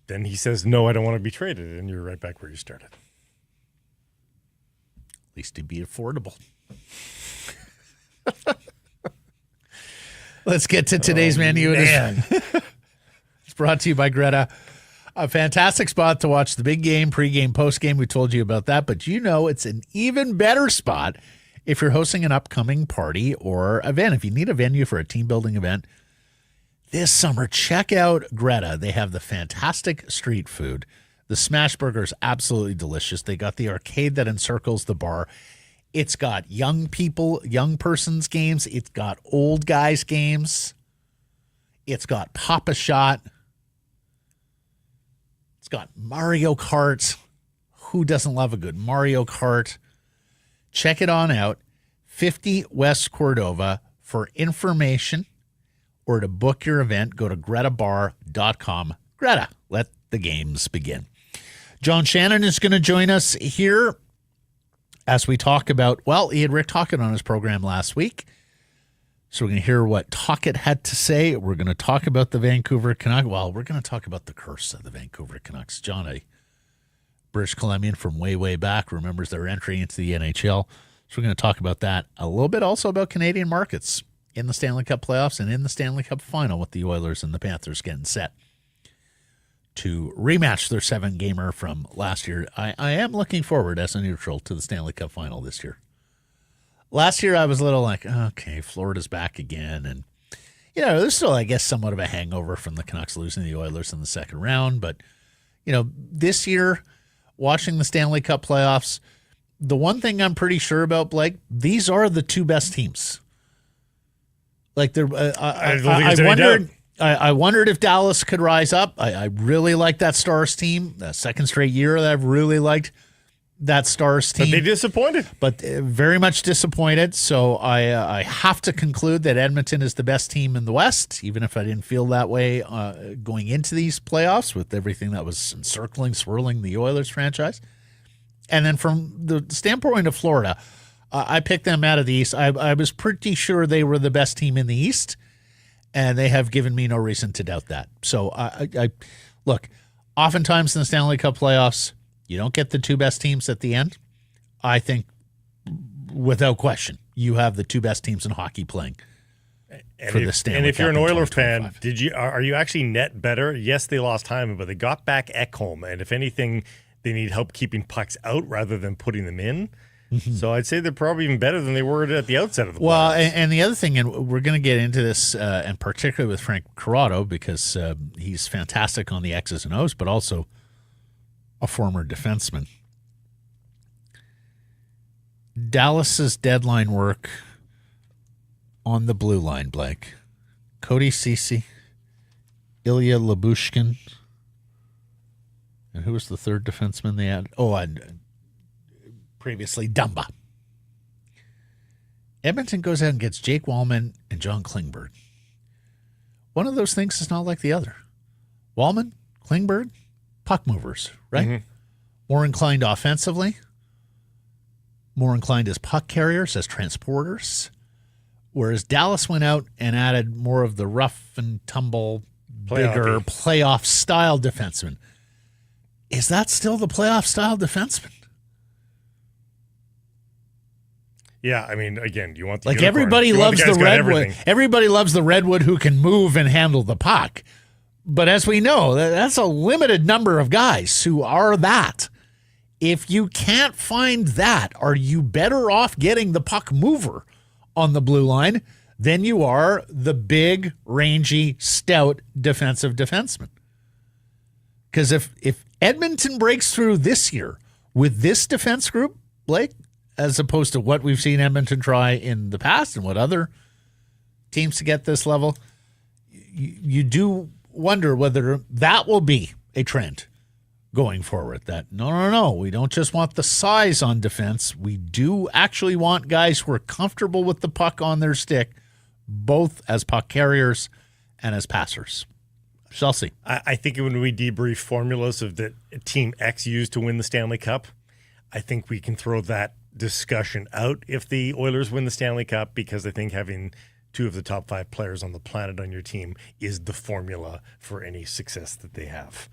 then he says, no, I don't want to be traded. And you're right back where you started. At least it'd be affordable. Let's get to today's menu. Man. It's brought to you by Greta A fantastic spot to watch the big game, pregame, postgame. We told you about that, but it's an even better spot if you're hosting an upcoming party or event. If you need a venue for a team building event this summer, check out Greta. They have the fantastic street food. The smash burger is absolutely delicious. They got the arcade that encircles the bar. It's got young persons games. It's got old guys games. It's got Pop-A-Shot. It's got Mario Kart. Who doesn't love a good Mario Kart? Check it on out. 50 West Cordova. For information or to book your event, go to gretabar.com. Greta, let the games begin. John Shannon is going to join us here as we talk about, he had Rick Tocchet on his program last week. So we're going to hear what Tocchet had to say. We're going to talk about the Vancouver Canucks. Well, we're going to talk about the curse of the Vancouver Canucks. John, a British Columbian from way, way back, remembers their entry into the NHL. So we're going to talk about that a little bit, also about Canadian markets in the Stanley Cup playoffs and in the Stanley Cup final with the Oilers and the Panthers getting set to rematch their 7-gamer from last year. I am looking forward as a neutral to the Stanley Cup final this year. Last year I was a little like, okay, Florida's back again. And, there's still, I guess, somewhat of a hangover from the Canucks losing the Oilers in the second round. But, this year, watching the Stanley Cup playoffs, the one thing I'm pretty sure about, Blake, these are the two best teams. Like, I wondered if Dallas could rise up. I really like that Stars team. The second straight year that I've really liked that Stars team. But they disappointed. But very much disappointed. So I have to conclude that Edmonton is the best team in the West, even if I didn't feel that way going into these playoffs with everything that was swirling the Oilers franchise. And then from the standpoint of Florida, I picked them out of the East. I was pretty sure they were the best team in the East. And they have given me no reason to doubt that. So, I look, oftentimes in the Stanley Cup playoffs, you don't get the two best teams at the end. I think, without question, you have the two best teams in hockey playing for the Stanley Cup. And if you're an Oilers fan, are you actually net better? Yes, they lost time, but they got back Ekholm. And if anything, they need help keeping pucks out rather than putting them in. So I'd say they're probably even better than they were at the outset of the playoffs. Well, and the other thing, and we're going to get into this, and particularly with Frank Corrado, because he's fantastic on the X's and O's, but also a former defenseman. Dallas's deadline work on the blue line, Blake. Cody Ceci, Ilya Lyubushkin, and who was the third defenseman they had? Previously, Dumba. Edmonton goes out and gets Jake Wallman and John Klingberg. One of those things is not like the other. Wallman, Klingberg, puck movers, right? Mm-hmm. More inclined offensively, more inclined as puck carriers, as transporters. Whereas Dallas went out and added more of the rough and tumble, bigger playoff style defenseman. Is that still the playoff style defenseman? Yeah, I mean, again, you want the unicorn. Everybody loves the redwood. Everybody loves the redwood who can move and handle the puck. But as we know, that's a limited number of guys who are that. If you can't find that, are you better off getting the puck mover on the blue line than you are the big, rangy, stout defensive defenseman? Because if Edmonton breaks through this year with this defense group, Blake, as opposed to what we've seen Edmonton try in the past and what other teams to get this level, you do wonder whether that will be a trend going forward. That, no, we don't just want the size on defense. We do actually want guys who are comfortable with the puck on their stick, both as puck carriers and as passers. Shall see. I think when we debrief formulas of that Team X used to win the Stanley Cup, I think we can throw that discussion out if the Oilers win the Stanley Cup, because I think having two of the top 5 players on the planet on your team is the formula for any success that they have.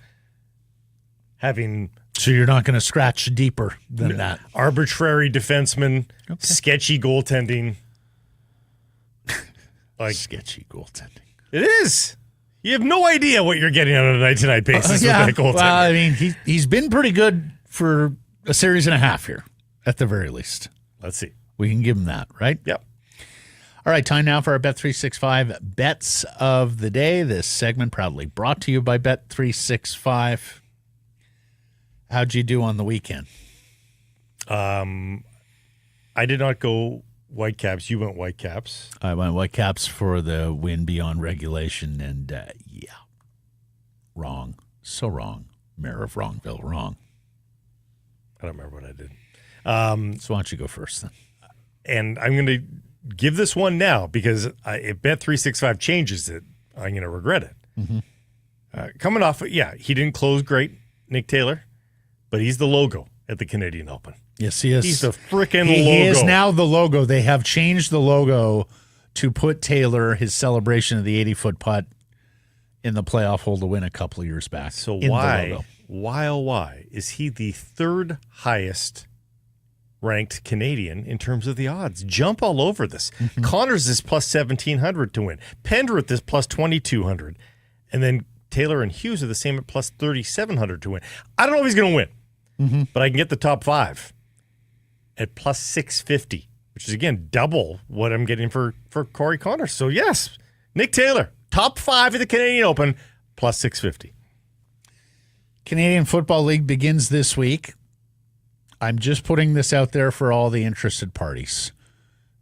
So you're not going to scratch deeper than that. Arbitrary defensemen, sketchy goaltending. Sketchy goaltending. It is. You have no idea what you're getting on a night-to-night basis with that goaltender. Well, I mean, he's been pretty good for a series and a half here, at the very least. Let's see. We can give him that, right? Yep. All right, time now for our Bet365 Bets of the Day. This segment proudly brought to you by Bet365. How'd you do on the weekend? I did not go Whitecaps. You went Whitecaps. I went Whitecaps for the win beyond regulation, and wrong. So wrong. Mayor of Wrongville, wrong. I don't remember what I did. So why don't you go first then? And I'm going to give this one now because if Bet365 changes it, I'm going to regret it. Mm-hmm. Coming off, he didn't close great, Nick Taylor, but he's the logo at the Canadian Open. Yes, he is. He's the freaking logo. He is now the logo. They have changed the logo to put Taylor, his celebration of the 80-foot putt in the playoff hole to win a couple of years back. So why is he the third highest ranked Canadian in terms of the odds? Jump all over this. Mm-hmm. Connors is plus 1,700 to win. Pendrith is plus 2,200. And then Taylor and Hughes are the same at plus 3,700 to win. I don't know if he's going to win, but I can get the top five at plus 650, which is, again, double what I'm getting for Corey Connors. So, yes, Nick Taylor, top five at the Canadian Open, plus 650. Canadian Football League begins this week. I'm just putting this out there for all the interested parties.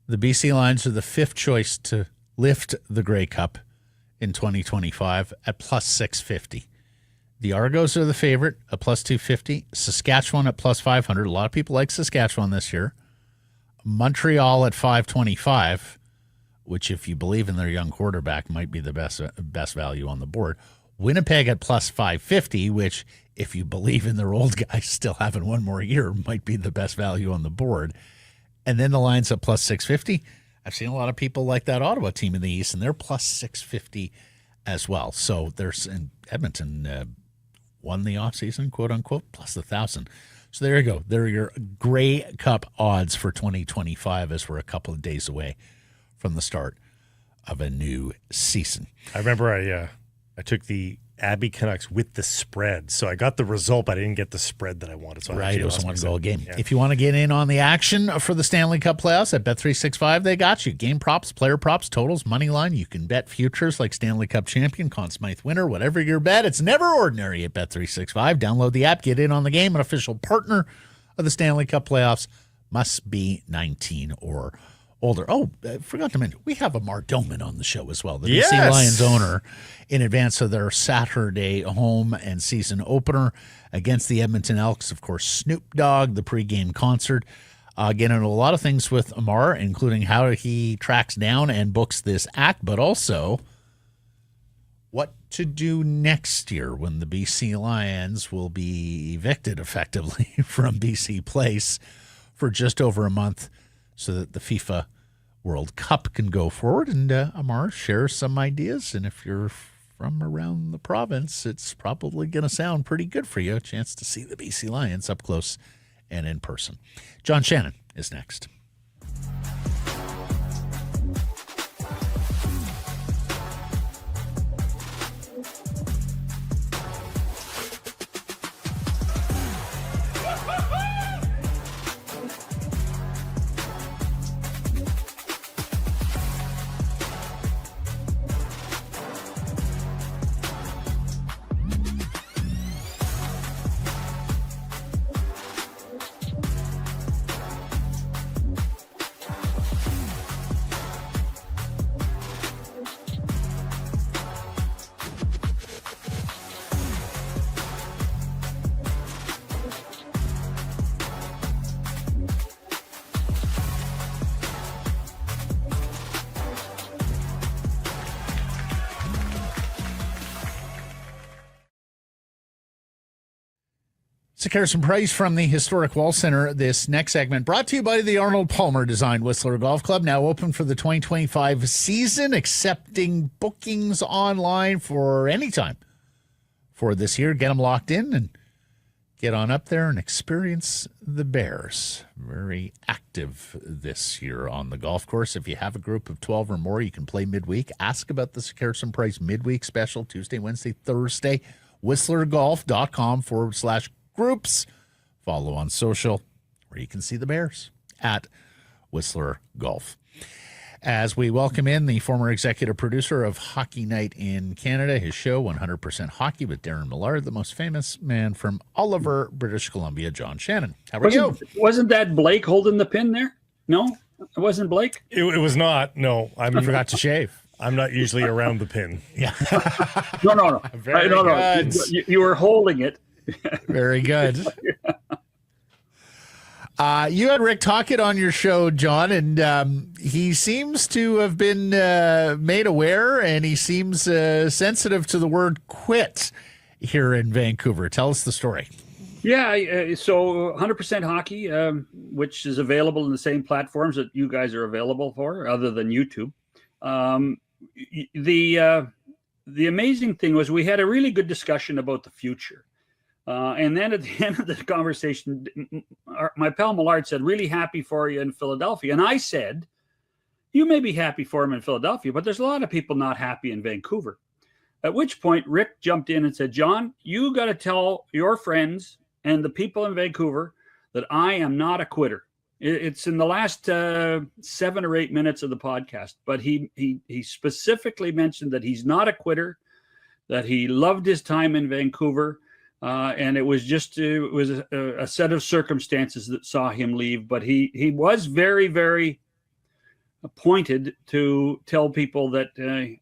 The BC Lions are the fifth choice to lift the Grey Cup in 2025 at plus 650. The Argos are the favorite at plus 250. Saskatchewan at plus 500. A lot of people like Saskatchewan this year. Montreal at 525, which, if you believe in their young quarterback, might be the best value on the board. Winnipeg at plus 550, which, if you believe in their old guys still having one more year, might be the best value on the board. And then the Lions at plus 650. I've seen a lot of people like that Ottawa team in the East, and they're plus 650 as well. So there's in Edmonton won the offseason, quote unquote, plus 1,000. So there you go. There are your Grey Cup odds for 2025 as we're a couple of days away from the start of a new season. I remember I took the Abbey Canucks with the spread. So I got the result, but I didn't get the spread that I wanted. So right, it was a one-goal game. Yeah. If you want to get in on the action for the Stanley Cup playoffs at Bet365, they got you. Game props, player props, totals, money line. You can bet futures like Stanley Cup champion, Conn Smythe winner, whatever your bet. It's never ordinary at Bet365. Download the app, get in on the game. An official partner of the Stanley Cup playoffs. Must be 19 or older. Oh, I forgot to mention, we have Amar Doman on the show as well, the BC Lions owner, in advance of their Saturday home and season opener against the Edmonton Elks. Of course, Snoop Dogg, the pregame concert. Getting into a lot of things with Amar, including how he tracks down and books this act, but also what to do next year when the BC Lions will be evicted effectively from BC Place for just over a month, so that the FIFA World Cup can go forward. And Amar shares some ideas. And if you're from around the province, it's probably going to sound pretty good for you. A chance to see the BC Lions up close and in person. John Shannon is next. So Harrison Price from the Historic Wall Center. This next segment brought to you by the Arnold Palmer Design Whistler Golf Club, now open for the 2025 season, accepting bookings online for any time for this year. Get them locked in and get on up there and experience the Bears. Very active active this year on the golf course. If you have a group of 12 or more, you can play midweek. Ask about the Carson Price midweek special Tuesday, Wednesday, Thursday. WhistlerGolf.com/groups. Follow on social where you can see the Bears at Whistler Golf. As we welcome in the former executive producer of Hockey Night in Canada, his show 100% Hockey with Darren Millard, the most famous man from Oliver, British Columbia, John Shannon. How are you? Wasn't that Blake holding the pin there? No, it wasn't Blake. It was not. No, I forgot to shave. I'm not usually around the pin. Yeah. No. Very good. You were holding it. Very good. You had Rick Tocchet on your show, John, and he seems to have been made aware, and he seems sensitive to the word quit here in Vancouver. Tell us the story. Yeah, so 100% Hockey, which is available in the same platforms that you guys are available for, other than YouTube. The amazing thing was we had a really good discussion about the future. And then at the end of the conversation, my pal Millard said, really happy for you in Philadelphia. And I said, you may be happy for him in Philadelphia, but there's a lot of people not happy in Vancouver. At which point, Rick jumped in and said, John, you got to tell your friends and the people in Vancouver that I am not a quitter. It's in the last 7 or 8 minutes of the podcast, but he specifically mentioned that he's not a quitter, that he loved his time in Vancouver. And it was a set of circumstances that saw him leave. But he was very, very pointed to tell people that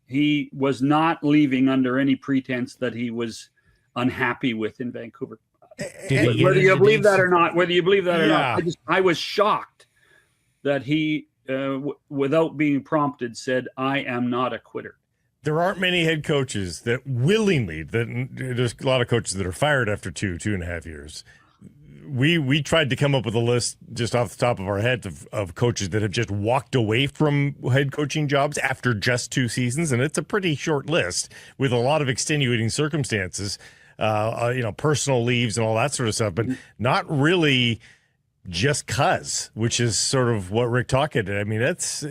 he was not leaving under any pretense that he was unhappy with in Vancouver. Whether you believe that or not, I was shocked that he, without being prompted, said, I am not a quitter. There aren't many head coaches that willingly, there's a lot of coaches that are fired after 2.5 years. We tried to come up with a list just off the top of our heads of coaches that have just walked away from head coaching jobs after just 2 seasons. And it's a pretty short list with a lot of extenuating circumstances, personal leaves and all that sort of stuff, but not really just cuz, which is sort of what Rick Tocchet did. I mean, that's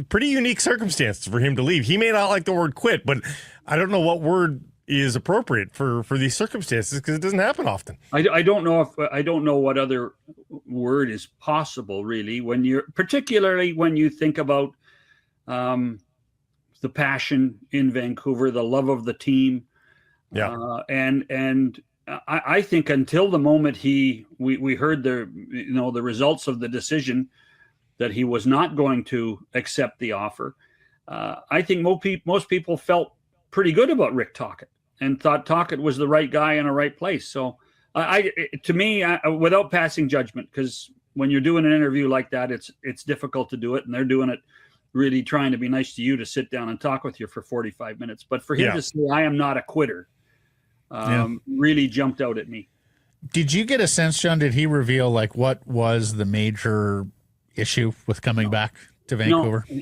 pretty unique circumstances for him to leave. He may not like the word quit, but I don't know what word is appropriate for these circumstances because it doesn't happen often. I don't know what other word is possible, really, particularly when you think about the passion in Vancouver, the love of the team. Yeah. And I think until the moment we heard the results of the decision that he was not going to accept the offer, I think most people felt pretty good about Rick Tocchet and thought Tocchet was the right guy in a right place. So to me, without passing judgment, because when you're doing an interview like that, it's difficult to do it, and they're doing it really trying to be nice to you to sit down and talk with you for 45 minutes. But for him to say, I am not a quitter, really jumped out at me. Did you get a sense, John, did he reveal what was the major issue with coming back to Vancouver? No,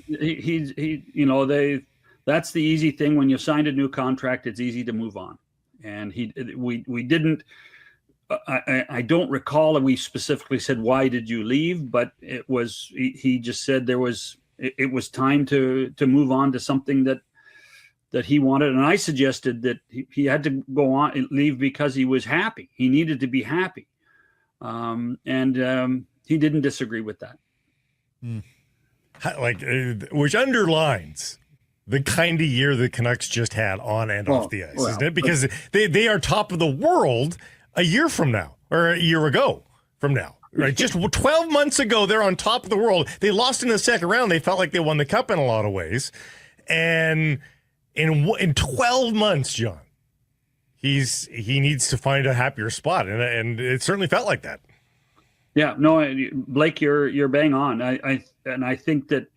that's the easy thing. When you signed a new contract, it's easy to move on. And we didn't, I don't recall that we specifically said, why did you leave? But he just said it was time to move on to something that he wanted. And I suggested that he had to go on and leave because he was happy. He needed to be happy. And he didn't disagree with that. Which underlines the kind of year the Canucks just had on and off the ice, isn't it? Because they are top of the world a year from now, or a year ago from now. Right, just 12 months ago, they're on top of the world. They lost in the second round. They felt like they won the cup in a lot of ways. And in 12 months, John, he needs to find a happier spot, and it certainly felt like that. Yeah, no, Blake, you're bang on. I think that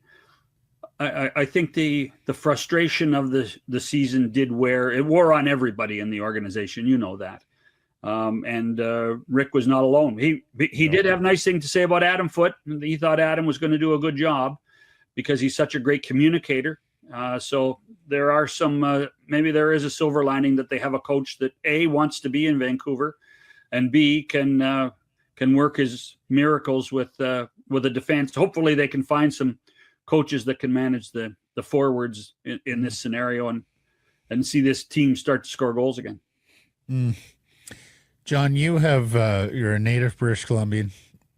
I think the frustration of the season wore on everybody in the organization. You know that. And Rick was not alone. He did have nice things to say about Adam Foote. He thought Adam was going to do a good job because he's such a great communicator. So there are some, maybe there is a silver lining that they have a coach that A, wants to be in Vancouver, and B, can work his miracles with the defense. Hopefully they can find some coaches that can manage the forwards in this scenario and see this team start to score goals again. John, you're a native British Columbian.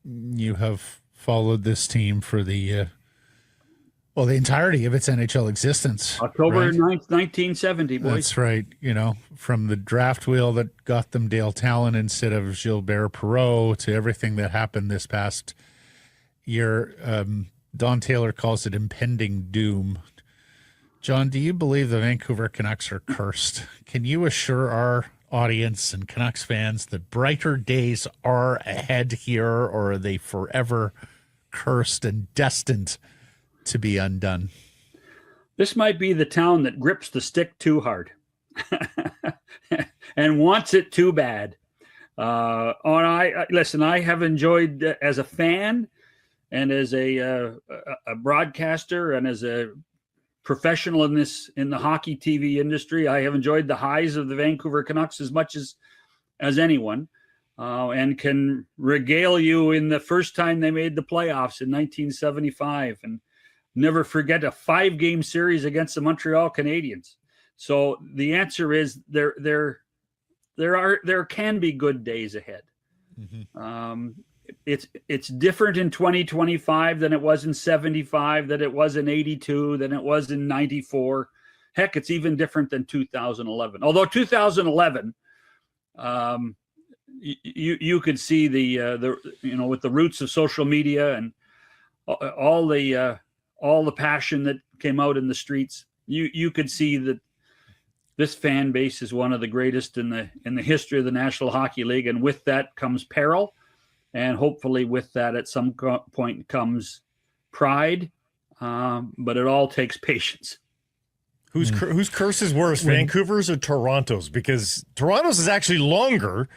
You have followed this team for the entirety of its NHL existence. October 9th, 1970, boys. That's right. From the draft wheel that got them Dale Talon instead of Gilbert Perreault to everything that happened this past year. Don Taylor calls it impending doom. John, do you believe the Vancouver Canucks are cursed? Can you assure our audience and Canucks fans that brighter days are ahead here, or are they forever cursed and destined to be undone? This might be the town that grips the stick too hard and wants it too bad. Listen, I have enjoyed as a fan and as a broadcaster and as a professional in the hockey TV industry, I have enjoyed the highs of the Vancouver Canucks as much as anyone, and can regale you in the first time they made the playoffs in 1975, and never forget a 5-game series against the Montreal Canadiens. So the answer is there can be good days ahead. Mm-hmm. It's different in 2025 than it was in 75, than it was in 82, than it was in 94. Heck, it's even different than 2011. Although 2011, you could see the with the roots of social media and all the passion that came out in the streets, you could see that this fan base is one of the greatest in the history of the National Hockey League, and with that comes peril. And hopefully with that at some point comes pride, but it all takes patience. Whose curse is worse, Vancouver's or Toronto's? Because Toronto's is actually longer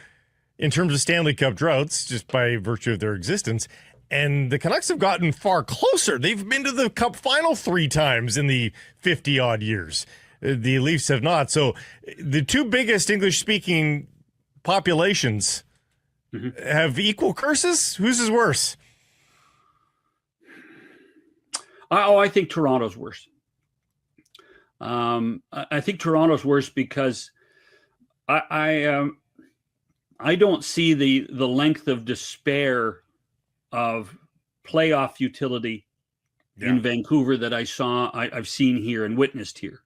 in terms of Stanley Cup droughts, just by virtue of their existence. And the Canucks have gotten far closer. They've been to the Cup final 3 times in the 50-odd years. The Leafs have not. So the two biggest English-speaking populations have equal curses? Whose is worse? I think Toronto's worse. I think Toronto's worse because I don't see the length of despair of playoff utility in Vancouver that I've seen here and witnessed here.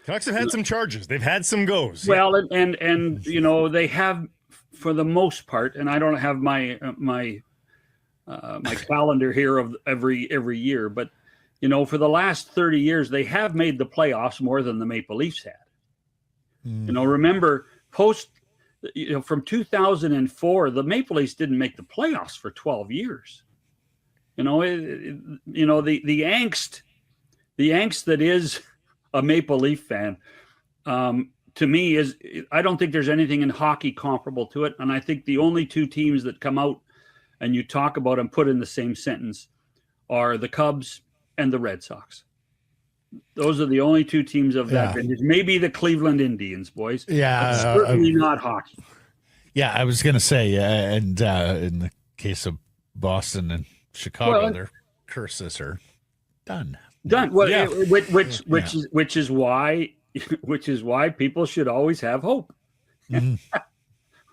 Canucks have had some charges. They've had some goes. Well, and they have, for the most part, and I don't have my calendar here of every year, but for the last 30 years they have made the playoffs more than the Maple Leafs had. Remember from 2004, the Maple Leafs didn't make the playoffs for 12 years. The angst that is a Maple Leaf fan, to me, is I don't think there's anything in hockey comparable to it. And I think the only two teams that come out and you talk about and put in the same sentence are the Cubs and the Red Sox. Those are the only two teams of that vintage. Maybe the Cleveland Indians, boys. Yeah. But certainly not hockey. Yeah, I was going to say, and in the case of Boston and Chicago, their curses are done. Well, which is why people should always have hope. Mm-hmm.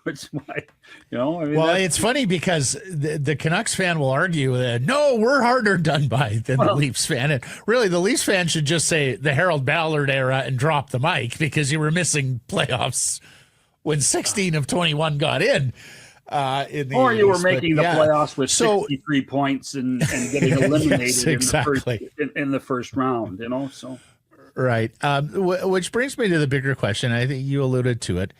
Which is why, it's funny because the Canucks fan will argue that no, we're harder done by than the Leafs fan. And really, the Leafs fan should just say the Harold Ballard era and drop the mic because you were missing playoffs when 16 of 21 got in. Or you were making the playoffs with 63 points and getting eliminated in the first round, so. Right. Which brings me to the bigger question. I think you alluded to it.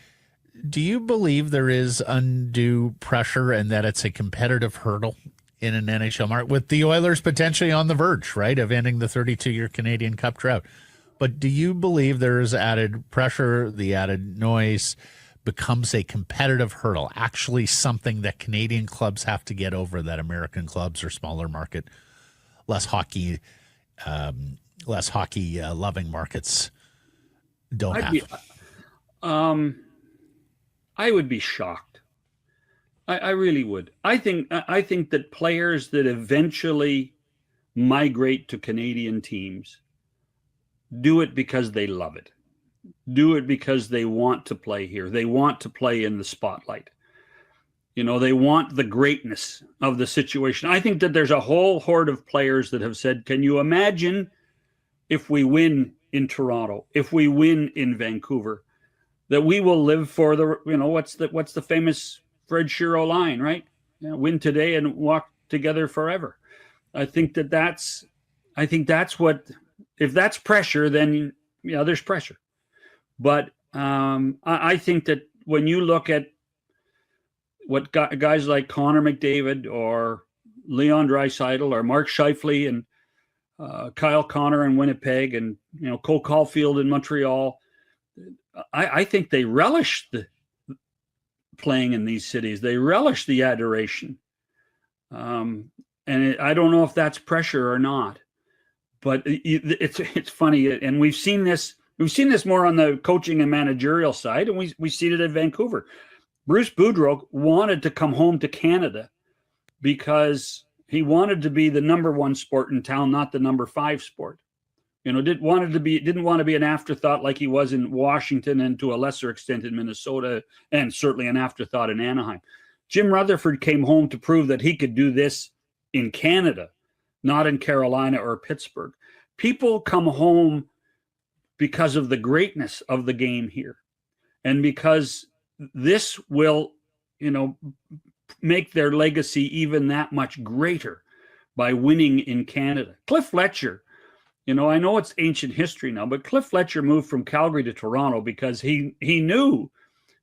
Do you believe there is undue pressure and that it's a competitive hurdle in an NHL market, with the Oilers potentially on the verge, right, of ending the 32-year Canadian Cup drought? But do you believe there is added pressure, the added noise becomes a competitive hurdle, actually something that Canadian clubs have to get over that American clubs or smaller market, less hockey loving markets don't have? I would be shocked. I really would. I think that players that eventually migrate to Canadian teams do it because they love it. Do it because they want to play here. They want to play in the spotlight. They want the greatness of the situation. I think that there's a whole horde of players that have said, can you imagine if we win in Toronto, if we win in Vancouver, that we will live for the, what's the famous Fred Shiro line, right? Win today and walk together forever. I think that's what, if that's pressure, then, there's pressure. But I think that when you look at what guys like Connor McDavid or Leon Draisaitl or Mark Scheifele and Kyle Connor in Winnipeg and Cole Caulfield in Montreal, I think they relish the playing in these cities. They relish the adoration, and I don't know if that's pressure or not. But it's funny, and we've seen this more on the coaching and managerial side, and we see it at Vancouver. Bruce Boudreau wanted to come home to Canada because he wanted to be the number one sport in town, not the number 5 sport. Didn't want to be an afterthought like he was in Washington and to a lesser extent in Minnesota, and certainly an afterthought in Anaheim. Jim Rutherford came home to prove that he could do this in Canada, not in Carolina or Pittsburgh. People come home because of the greatness of the game here, and because this will, make their legacy even that much greater by winning in Canada. Cliff Fletcher, I know it's ancient history now, but Cliff Fletcher moved from Calgary to Toronto because he knew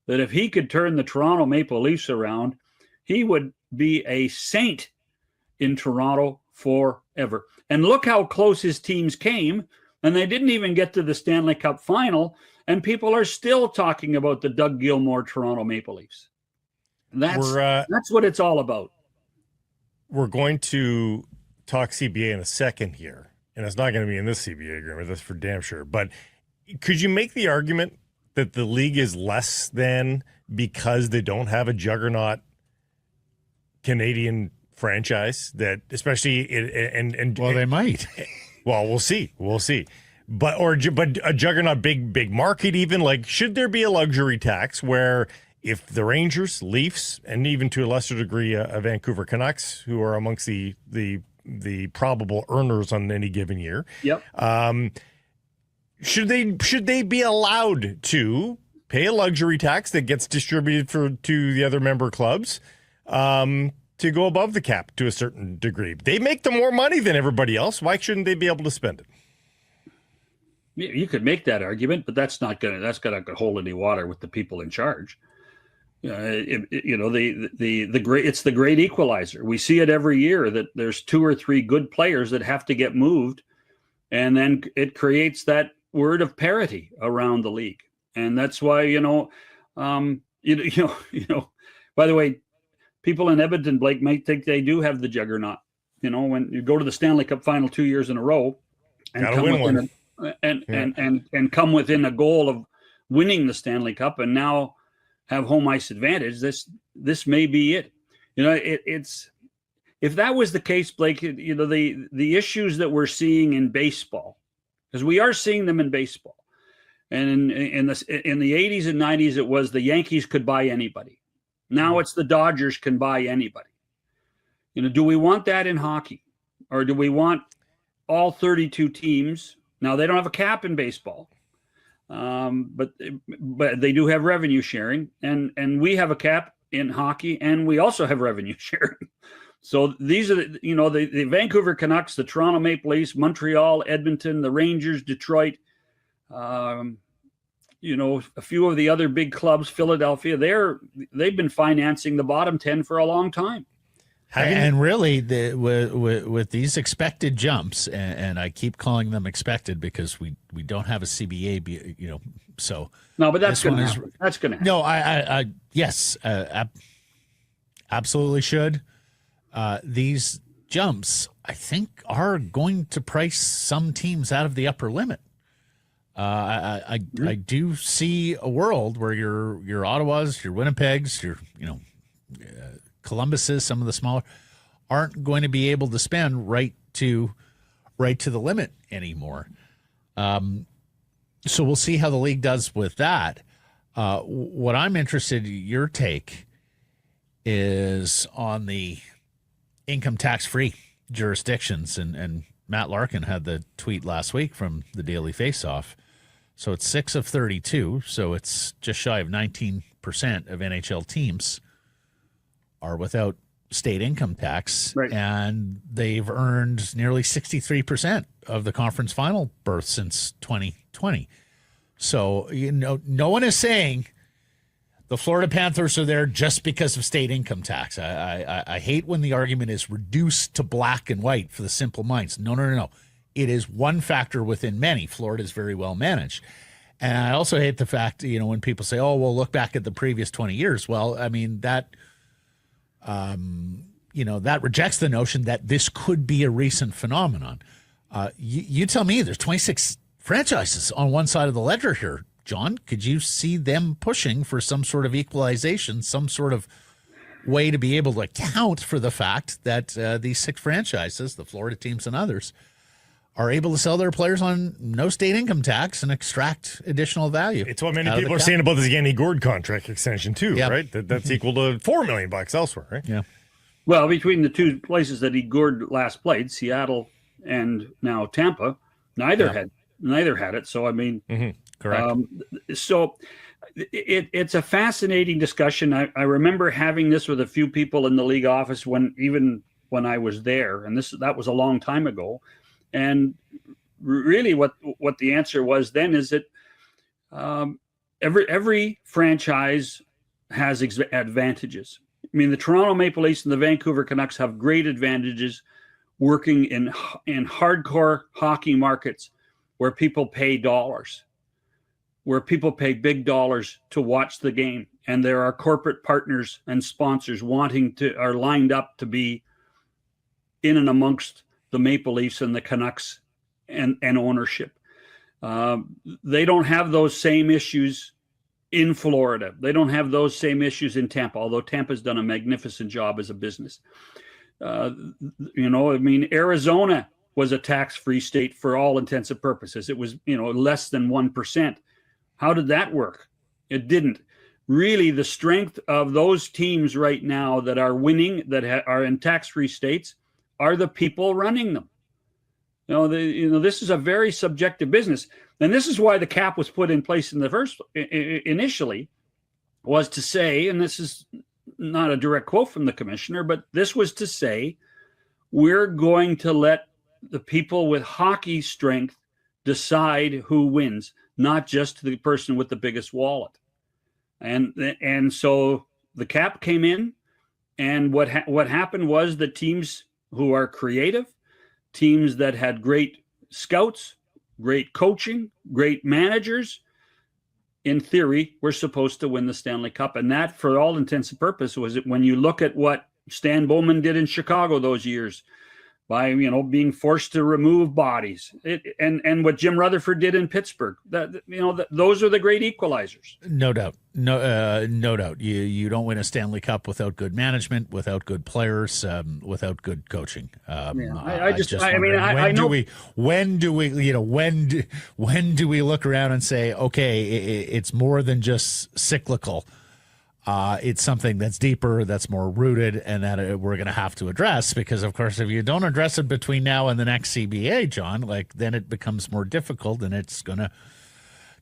that if he could turn the Toronto Maple Leafs around, he would be a saint in Toronto forever. And look how close his teams came, and they didn't even get to the Stanley Cup final, and people are still talking about the Doug Gilmour Toronto Maple Leafs. That's what it's all about. We're going to talk CBA in a second here, and it's not going to be in this CBA agreement, that's for damn sure. But could you make the argument that the league is less than because they don't have a juggernaut Canadian franchise that, especially well, they might. Well, we'll see. But a juggernaut big market even, like, should there be a luxury tax where if the Rangers, Leafs, and even to a lesser degree a Vancouver Canucks, who are amongst the probable earners on any given year, yep. Should they be allowed to pay a luxury tax that gets distributed to the other member clubs to go above the cap to a certain degree? They make the more money than everybody else. Why shouldn't they be able to spend it? You could make that argument, but that's not gonna hold any water with the people in charge. It's the great equalizer. We see it every year that there's 2 or 3 good players that have to get moved, and then it creates that word of parity around the league. And that's why by the way, people in Edmonton, Blake, might think they do have the juggernaut. When you go to the Stanley Cup final 2 years in a row and gotta win one. And come within a goal of winning the Stanley Cup and now have home ice advantage, this may be it. It's if that was the case, Blake, the issues that we're seeing in baseball, because we are seeing them in baseball, and in the 80s and 90s, it was the Yankees could buy anybody. Now it's the Dodgers can buy anybody. Do we want that in hockey, or do we want all 32 teams? Now, they don't have a cap in baseball, but they do have revenue sharing, and we have a cap in hockey, and we also have revenue sharing. So these are the Vancouver Canucks, the Toronto Maple Leafs, Montreal, Edmonton, the Rangers, Detroit, a few of the other big clubs, Philadelphia. They've been financing the bottom 10 for a long time. And really, with these expected jumps, and I keep calling them expected because we don't have a CBA, so no, but that's going to happen. That's going to happen. No, I yes, absolutely should. These jumps, I think, are going to price some teams out of the upper limit. I do see a world where your Ottawas, your Winnipegs, Columbuses, some of the smaller, aren't going to be able to spend right to the limit anymore. So we'll see how the league does with that. What I'm interested in your take is on the income tax-free jurisdictions, and Matt Larkin had the tweet last week from the Daily Faceoff. So it's 6 of 32, so it's just shy of 19% of NHL teams are without state income tax, right, and they've earned nearly 63% of the conference final berth since 2020. So, no one is saying the Florida Panthers are there just because of state income tax. I hate when the argument is reduced to black and white for the simple minds. No. It is one factor within many. Florida is very well managed. And I also hate the fact, when people say, oh, well, look back at the previous 20 years. Well, I mean, that rejects the notion that this could be a recent phenomenon. You tell me, there's 26 franchises on one side of the ledger here. John, could you see them pushing for some sort of equalization, some sort of way to be able to account for the fact that these 6 franchises, the Florida teams and others, are able to sell their players on no state income tax and extract additional value? It's what many people are saying about this Yanni Gourd contract extension too, right? That's equal to $4 million elsewhere, right? Yeah. Well, between the two places that Gourd last played, Seattle and now Tampa, neither had it. So I mean, correct. So it's a fascinating discussion. I remember having this with a few people in the league office when I was there, and that was a long time ago. And really, what the answer was then is that every franchise has advantages. I mean, the Toronto Maple Leafs and the Vancouver Canucks have great advantages working in hardcore hockey markets where people pay dollars, where people pay big dollars to watch the game, and there are corporate partners and sponsors are lined up to be in and amongst the Maple Leafs and the Canucks and ownership. They don't have those same issues in Florida. They don't have those same issues in Tampa, although Tampa's done a magnificent job as a business. Arizona was a tax-free state for all intents and purposes. It was, less than 1%. How did that work? It didn't. Really, the strength of those teams right now that are winning, that are in tax-free states, are the people running them. This is a very subjective business. And this is why the cap was put in place initially, was to say, and this is not a direct quote from the commissioner, but this was to say, we're going to let the people with hockey strength decide who wins, not just the person with the biggest wallet. And so the cap came in, and what happened was the teams who are creative, teams that had great scouts, great coaching, great managers, in theory, were supposed to win the Stanley Cup. And that, for all intents and purposes, was it when you look at what Stan Bowman did in Chicago those years, by being forced to remove bodies, and what Jim Rutherford did in Pittsburgh. Those are the great equalizers. No doubt, no doubt. You don't win a Stanley Cup without good management, without good players, without good coaching. When do we look around and say, okay, it's more than just cyclical? It's something that's deeper, that's more rooted, and that we're going to have to address, because, of course, if you don't address it between now and the next CBA, John, then it becomes more difficult, and it's going to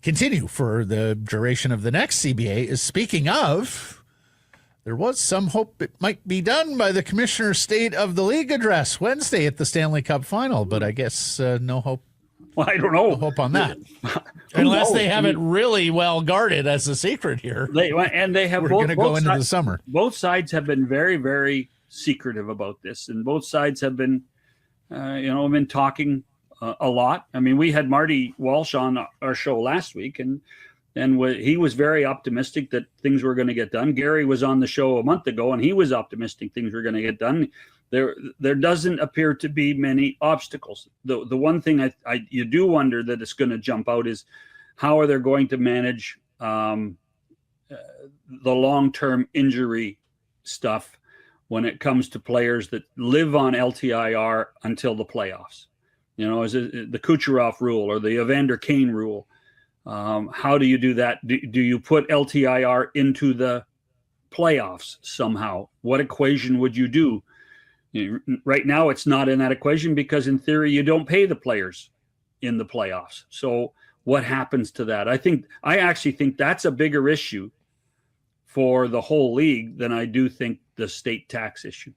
continue for the duration of the next CBA. Speaking of, there was some hope it might be done by the Commissioner's State of the League address Wednesday at the Stanley Cup final, but I guess no hope. Well, I don't know. No hope on that. Unless they have it really well guarded as a secret here. They have. We're going to go into the summer. Both sides have been very, very secretive about this, and both sides have been, been talking a lot. I mean, we had Marty Walsh on our show last week, and he was very optimistic that things were going to get done. Gary was on the show a month ago, and he was optimistic things were going to get done. There doesn't appear to be many obstacles. The one thing you do wonder that is going to jump out is how are they going to manage the long-term injury stuff when it comes to players that live on LTIR until the playoffs. Is it the Kucherov rule or the Evander Kane rule? How do you do that? Do you put LTIR into the playoffs somehow? What equation would you do? Right now, it's not in that equation because, in theory, you don't pay the players in the playoffs. So what happens to that? I actually think that's a bigger issue for the whole league than I do think the state tax issue.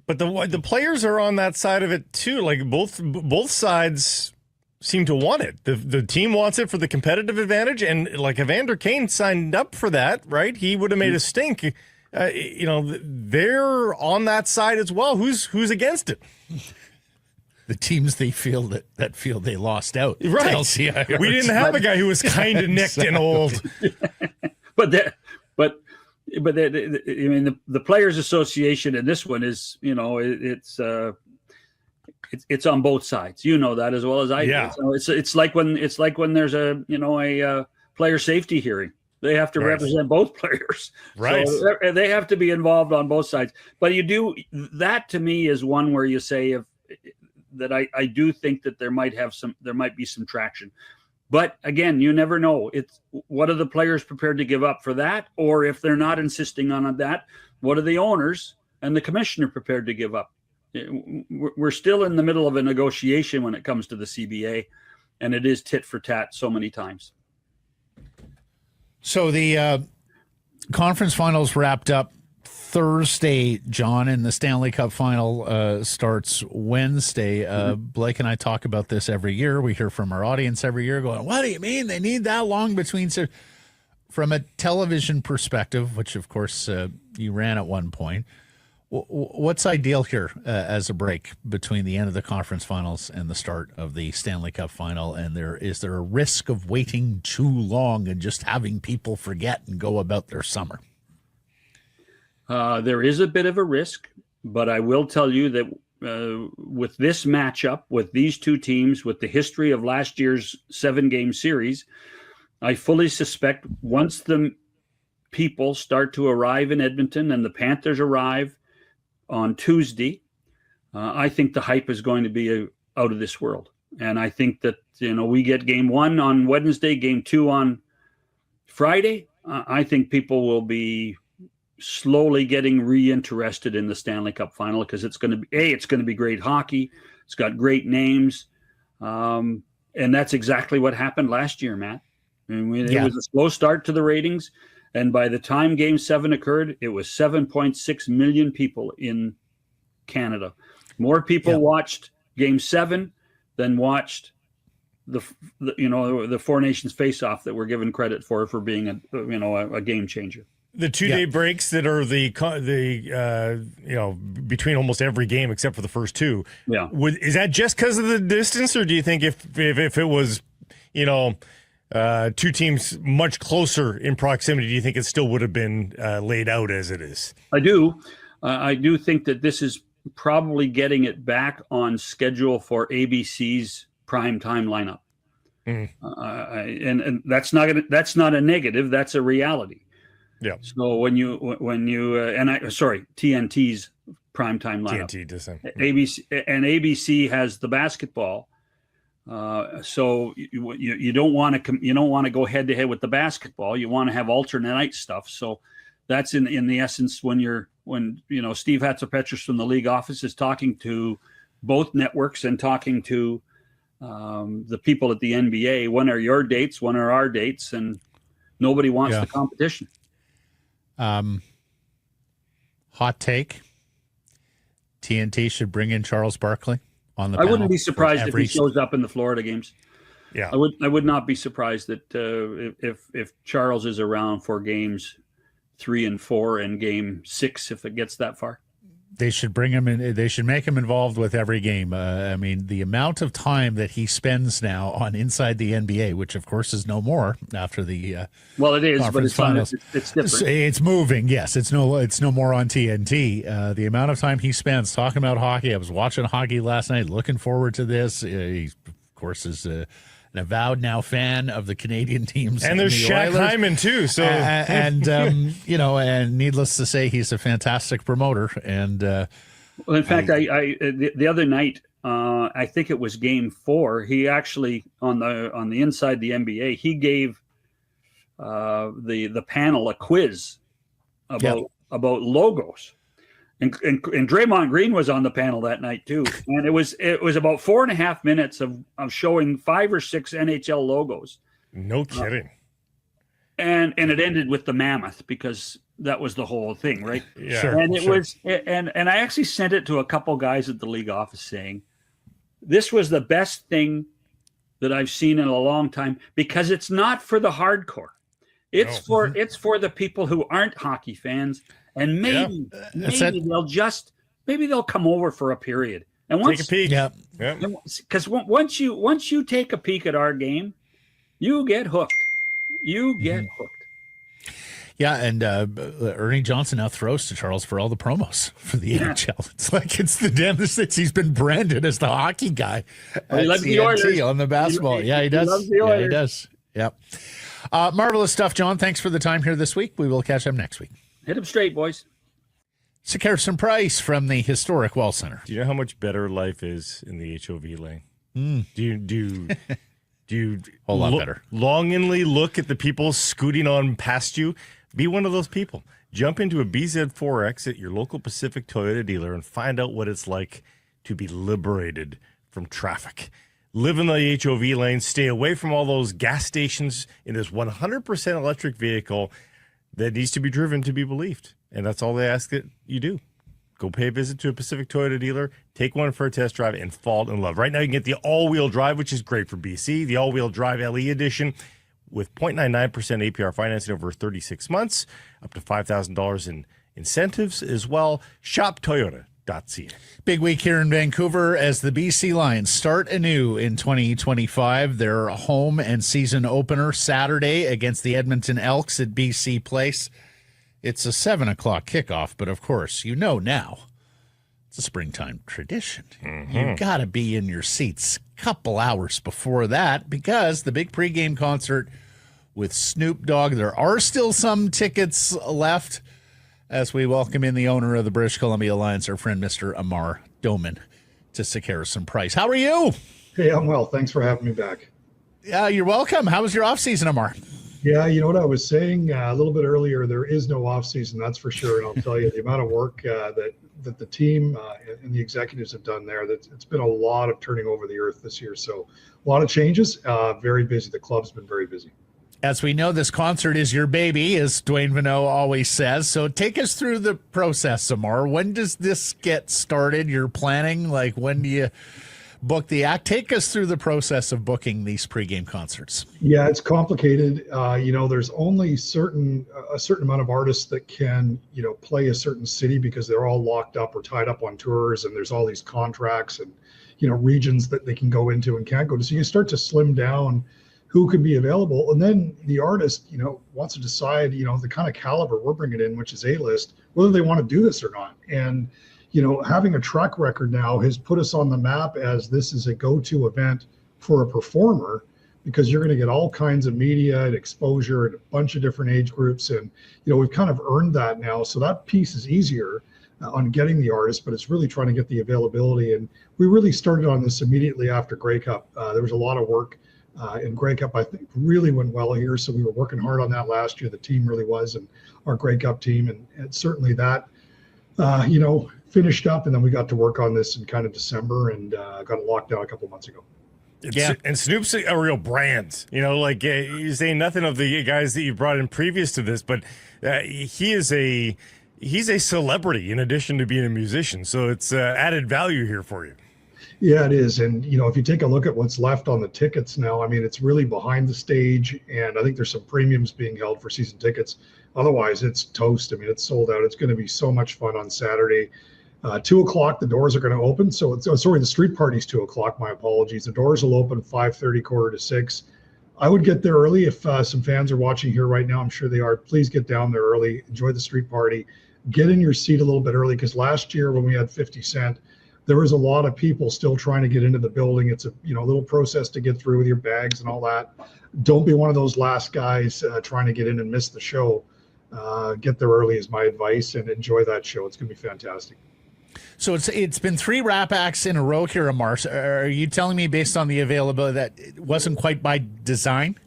But the players are on that side of it too. Like both sides seem to want it. The team wants it for the competitive advantage, and like Evander Kane signed up for that, right? He would have made a stink. They're on that side as well. Who's against it? The teams they feel that feel they lost out. Right. We didn't have a guy who was kind of nicked and old. But the Players Association in this one is, it's on both sides. You know that as well as I do. So it's like when there's a player safety hearing. They have to represent both players. Right. So they have to be involved on both sides. But that to me is one where you say that I do think that there might be some traction. But again, you never know. It's what are the players prepared to give up for that? Or if they're not insisting on that, what are the owners and the commissioner prepared to give up? We're still in the middle of a negotiation when it comes to the CBA, and it is tit for tat so many times. So the conference finals wrapped up Thursday, John, and the Stanley Cup final starts Wednesday. Blake and I talk about this every year. We hear from our audience every year going, what do you mean they need that long between? From a television perspective, which of course you ran at one point, what's ideal here as a break between the end of the conference finals and the start of the Stanley Cup final? And is there a risk of waiting too long and just having people forget and go about their summer? There is a bit of a risk, but I will tell you that with this matchup, with these two teams, with the history of last year's 7-game series, I fully suspect once the people start to arrive in Edmonton and the Panthers arrive on Tuesday, I think the hype is going to be out of this world. And I think that, we get game 1 on Wednesday, game 2 on Friday. I think people will be slowly getting reinterested in the Stanley Cup final because it's going to be great hockey. It's got great names. And that's exactly what happened last year, Matt. It was a slow start to the ratings. And by the time Game 7 occurred, it was 7.6 million people in Canada. More people watched Game 7 than watched the Four Nations face-off that we're given credit for being a game changer. The 2-day breaks that are the between almost every game except for the first two. Yeah. Is that just because of the distance, or do you think if it was, two teams much closer in proximity, do you think it still would have been laid out as it is? I do. I do think that this is probably getting it back on schedule for ABC's primetime lineup. And that's not a negative. That's a reality. Yeah. So TNT's primetime lineup. TNT does that. ABC has the basketball. So you don't want to go head to head with the basketball. You want to have alternate night stuff. So that's in the essence when Steve Hatzopetrus from the league office is talking to both networks and talking to the people at the NBA. When are your dates? When are our dates? And nobody wants the competition. Hot take. TNT should bring in Charles Barkley on the I panel. wouldn't be surprised if he shows up in the Florida games. Yeah. I would not be surprised that if Charles is around for games 3 and 4 and game 6, if it gets that far. They should bring him in. They should make him involved with every game. The amount of time that he spends now on Inside the NBA, which of course is no more after the it is, but it's different. It's moving. Yes, it's no more on TNT. The amount of time he spends talking about hockey. I was watching hockey last night, looking forward to this. He, of course, is an avowed now fan of the Canadian teams. And there's Shaq Hyman too. So and needless to say, he's a fantastic promoter. And well, in fact, the other night, I think it was Game 4. He actually on the Inside the NBA, he gave the panel a quiz about logos. And Draymond Green was on the panel that night too, and it was about 4.5 minutes of showing 5 or 6 NHL logos. No kidding. And it ended with the mammoth, because that was the whole thing, right? Yeah. Sure, and it was, and I actually sent it to a couple guys at the league office saying, this was the best thing that I've seen in a long time, because it's not for the hardcore. It's for the people who aren't hockey fans. And maybe they'll come over for a period and take a peek. Because once you take a peek at our game, you get hooked. Yeah, and Ernie Johnson now throws to Charles for all the promos for the NHL. It's like it's the damnedest since he's been branded as the hockey guy he loves the Oilers on the basketball. He does. Loves the Oilers. He does. Yep. Marvelous stuff, John. Thanks for the time here this week. We will catch up next week. Hit him straight, boys. Sekerson Price from the historic Well Center. Do you know how much better life is in the HOV lane? Do you whole lot better. Longingly look at the people scooting on past you? Be one of those people. Jump into a BZ4X at your local Pacific Toyota dealer and find out what it's like to be liberated from traffic. Live in the HOV lane. Stay away from all those gas stations in this 100% electric vehicle that needs to be driven to be believed. And that's all they ask that you do. Go pay a visit to a Pacific Toyota dealer, take one for a test drive, and fall in love. Right now you can get the all-wheel drive, which is great for BC, the all-wheel drive LE edition with 0.99% APR financing over 36 months, up to $5,000 in incentives as well. Shop Toyota.ca. Big week here in Vancouver as the BC Lions start anew in 2025. Their home and season opener Saturday against the Edmonton Elks at BC Place. It's a 7 o'clock kickoff, but of course, you know now it's a springtime tradition. You've got to be in your seats a couple hours before that, because the big pregame concert with Snoop Dogg. There are still some tickets left as we welcome in the owner of the British Columbia Lions, our friend Mr. Amar Doman, to Sekerson Price. How are you? Hey, I'm well. Thanks for having me back. Yeah, you're welcome. How was your off season, Amar? Yeah, you know what I was saying a little bit earlier, there is no off season, that's for sure. And I'll tell you, the amount of work that the team and the executives have done there, it's been a lot of turning over the earth this year. So a lot of changes, very busy. The club's been very busy. As we know, this concert is your baby, as Dwayne Vanneau always says. So take us through the process, Amar. When does this get started? You're planning, like, when do you book the act? Take us through the process of booking these pregame concerts. Yeah, it's complicated. There's only a certain amount of artists that can, play a certain city, because they're all locked up or tied up on tours, and there's all these contracts and, regions that they can go into and can't go to. So you start to slim down who could be available. And then the artist, wants to decide, the kind of caliber we're bringing in, which is A-list, whether they want to do this or not. And, having a track record now has put us on the map as this is a go-to event for a performer, because you're going to get all kinds of media and exposure and a bunch of different age groups. And, we've kind of earned that now. So that piece is easier on getting the artist, but it's really trying to get the availability. And we really started on this immediately after Grey Cup. There was a lot of work in Grey Cup, I think, really went well here. So we were working hard on that last year. The team really was, and our Grey Cup team. And certainly that, finished up, and then we got to work on this in kind of December, and got it locked down a couple of months ago. And Snoop's a real brand, you're saying nothing of the guys that you brought in previous to this, but he's a celebrity in addition to being a musician. So it's added value here for you. Yeah, it is. And, if you take a look at what's left on the tickets now, I mean, it's really behind the stage, and I think there's some premiums being held for season tickets. Otherwise, it's toast. I mean, it's sold out. It's going to be so much fun on Saturday. 2 o'clock, the doors are going to open. So the street party's 2 o'clock. My apologies. The doors will open 5:30, 5:45. I would get there early. If some fans are watching here right now, I'm sure they are. Please get down there early. Enjoy the street party. Get in your seat a little bit early, because last year when we had 50 Cent, there was a lot of people still trying to get into the building. It's a little process to get through with your bags and all that. Don't be one of those last guys trying to get in and miss the show. Get there early is my advice, and enjoy that show. It's going to be fantastic. So it's been 3 rap acts in a row here, Amar. Are you telling me, based on the availability, that it wasn't quite by design?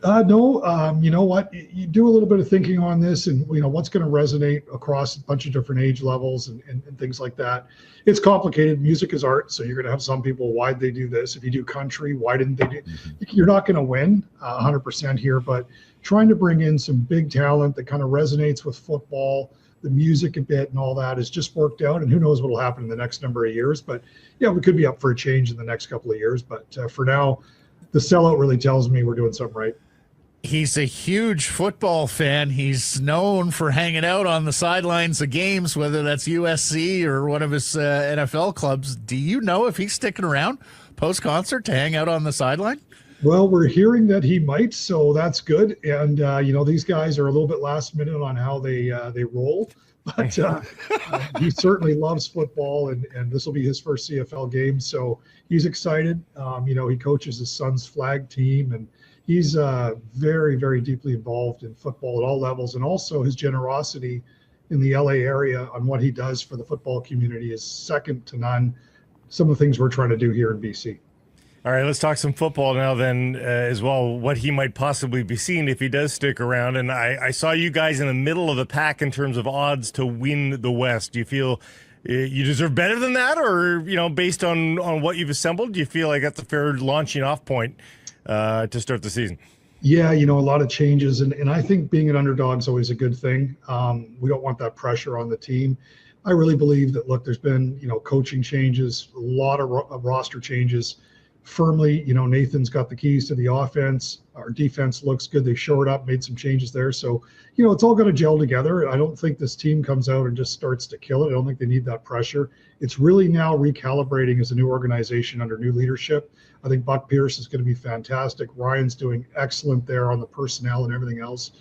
No, you know what? You do a little bit of thinking on this, and what's going to resonate across a bunch of different age levels and things like that. It's complicated. Music is art, so you're going to have some people. Why'd they do this? If you do country, why didn't they do? You're not going to win 100% here, but trying to bring in some big talent that kind of resonates with football, the music a bit, and all that has just worked out. And who knows what will happen in the next number of years? But yeah, we could be up for a change in the next couple of years. But for now, the sellout really tells me we're doing something right. He's a huge football fan. He's known for hanging out on the sidelines of games, whether that's USC or one of his NFL clubs. Do you know if he's sticking around post-concert to hang out on the sideline? Well, we're hearing that he might, so that's good. And, these guys are a little bit last minute on how they roll. But he certainly loves football, and this will be his first CFL game. So he's excited. He coaches his son's flag team, and he's very, very deeply involved in football at all levels. And also his generosity in the LA area on what he does for the football community is second to none. Some of the things we're trying to do here in BC. All right, let's talk some football now then as well, what he might possibly be seeing if he does stick around. And I saw you guys in the middle of the pack in terms of odds to win the West. Do you feel you deserve better than that? Or, based on what you've assembled, do you feel like that's a fair launching off point to start the season? Yeah, a lot of changes. And I think being an underdog is always a good thing. We don't want that pressure on the team. I really believe that, look, there's been, coaching changes, a lot of roster changes. Firmly, Nathan's got the keys to the offense. Our defense looks good. They shored up, made some changes there. So, it's all going to gel together. I don't think this team comes out and just starts to kill it. I don't think they need that pressure. It's really now recalibrating as a new organization under new leadership. I think Buck Pierce is going to be fantastic. Ryan's doing excellent there on the personnel and everything else.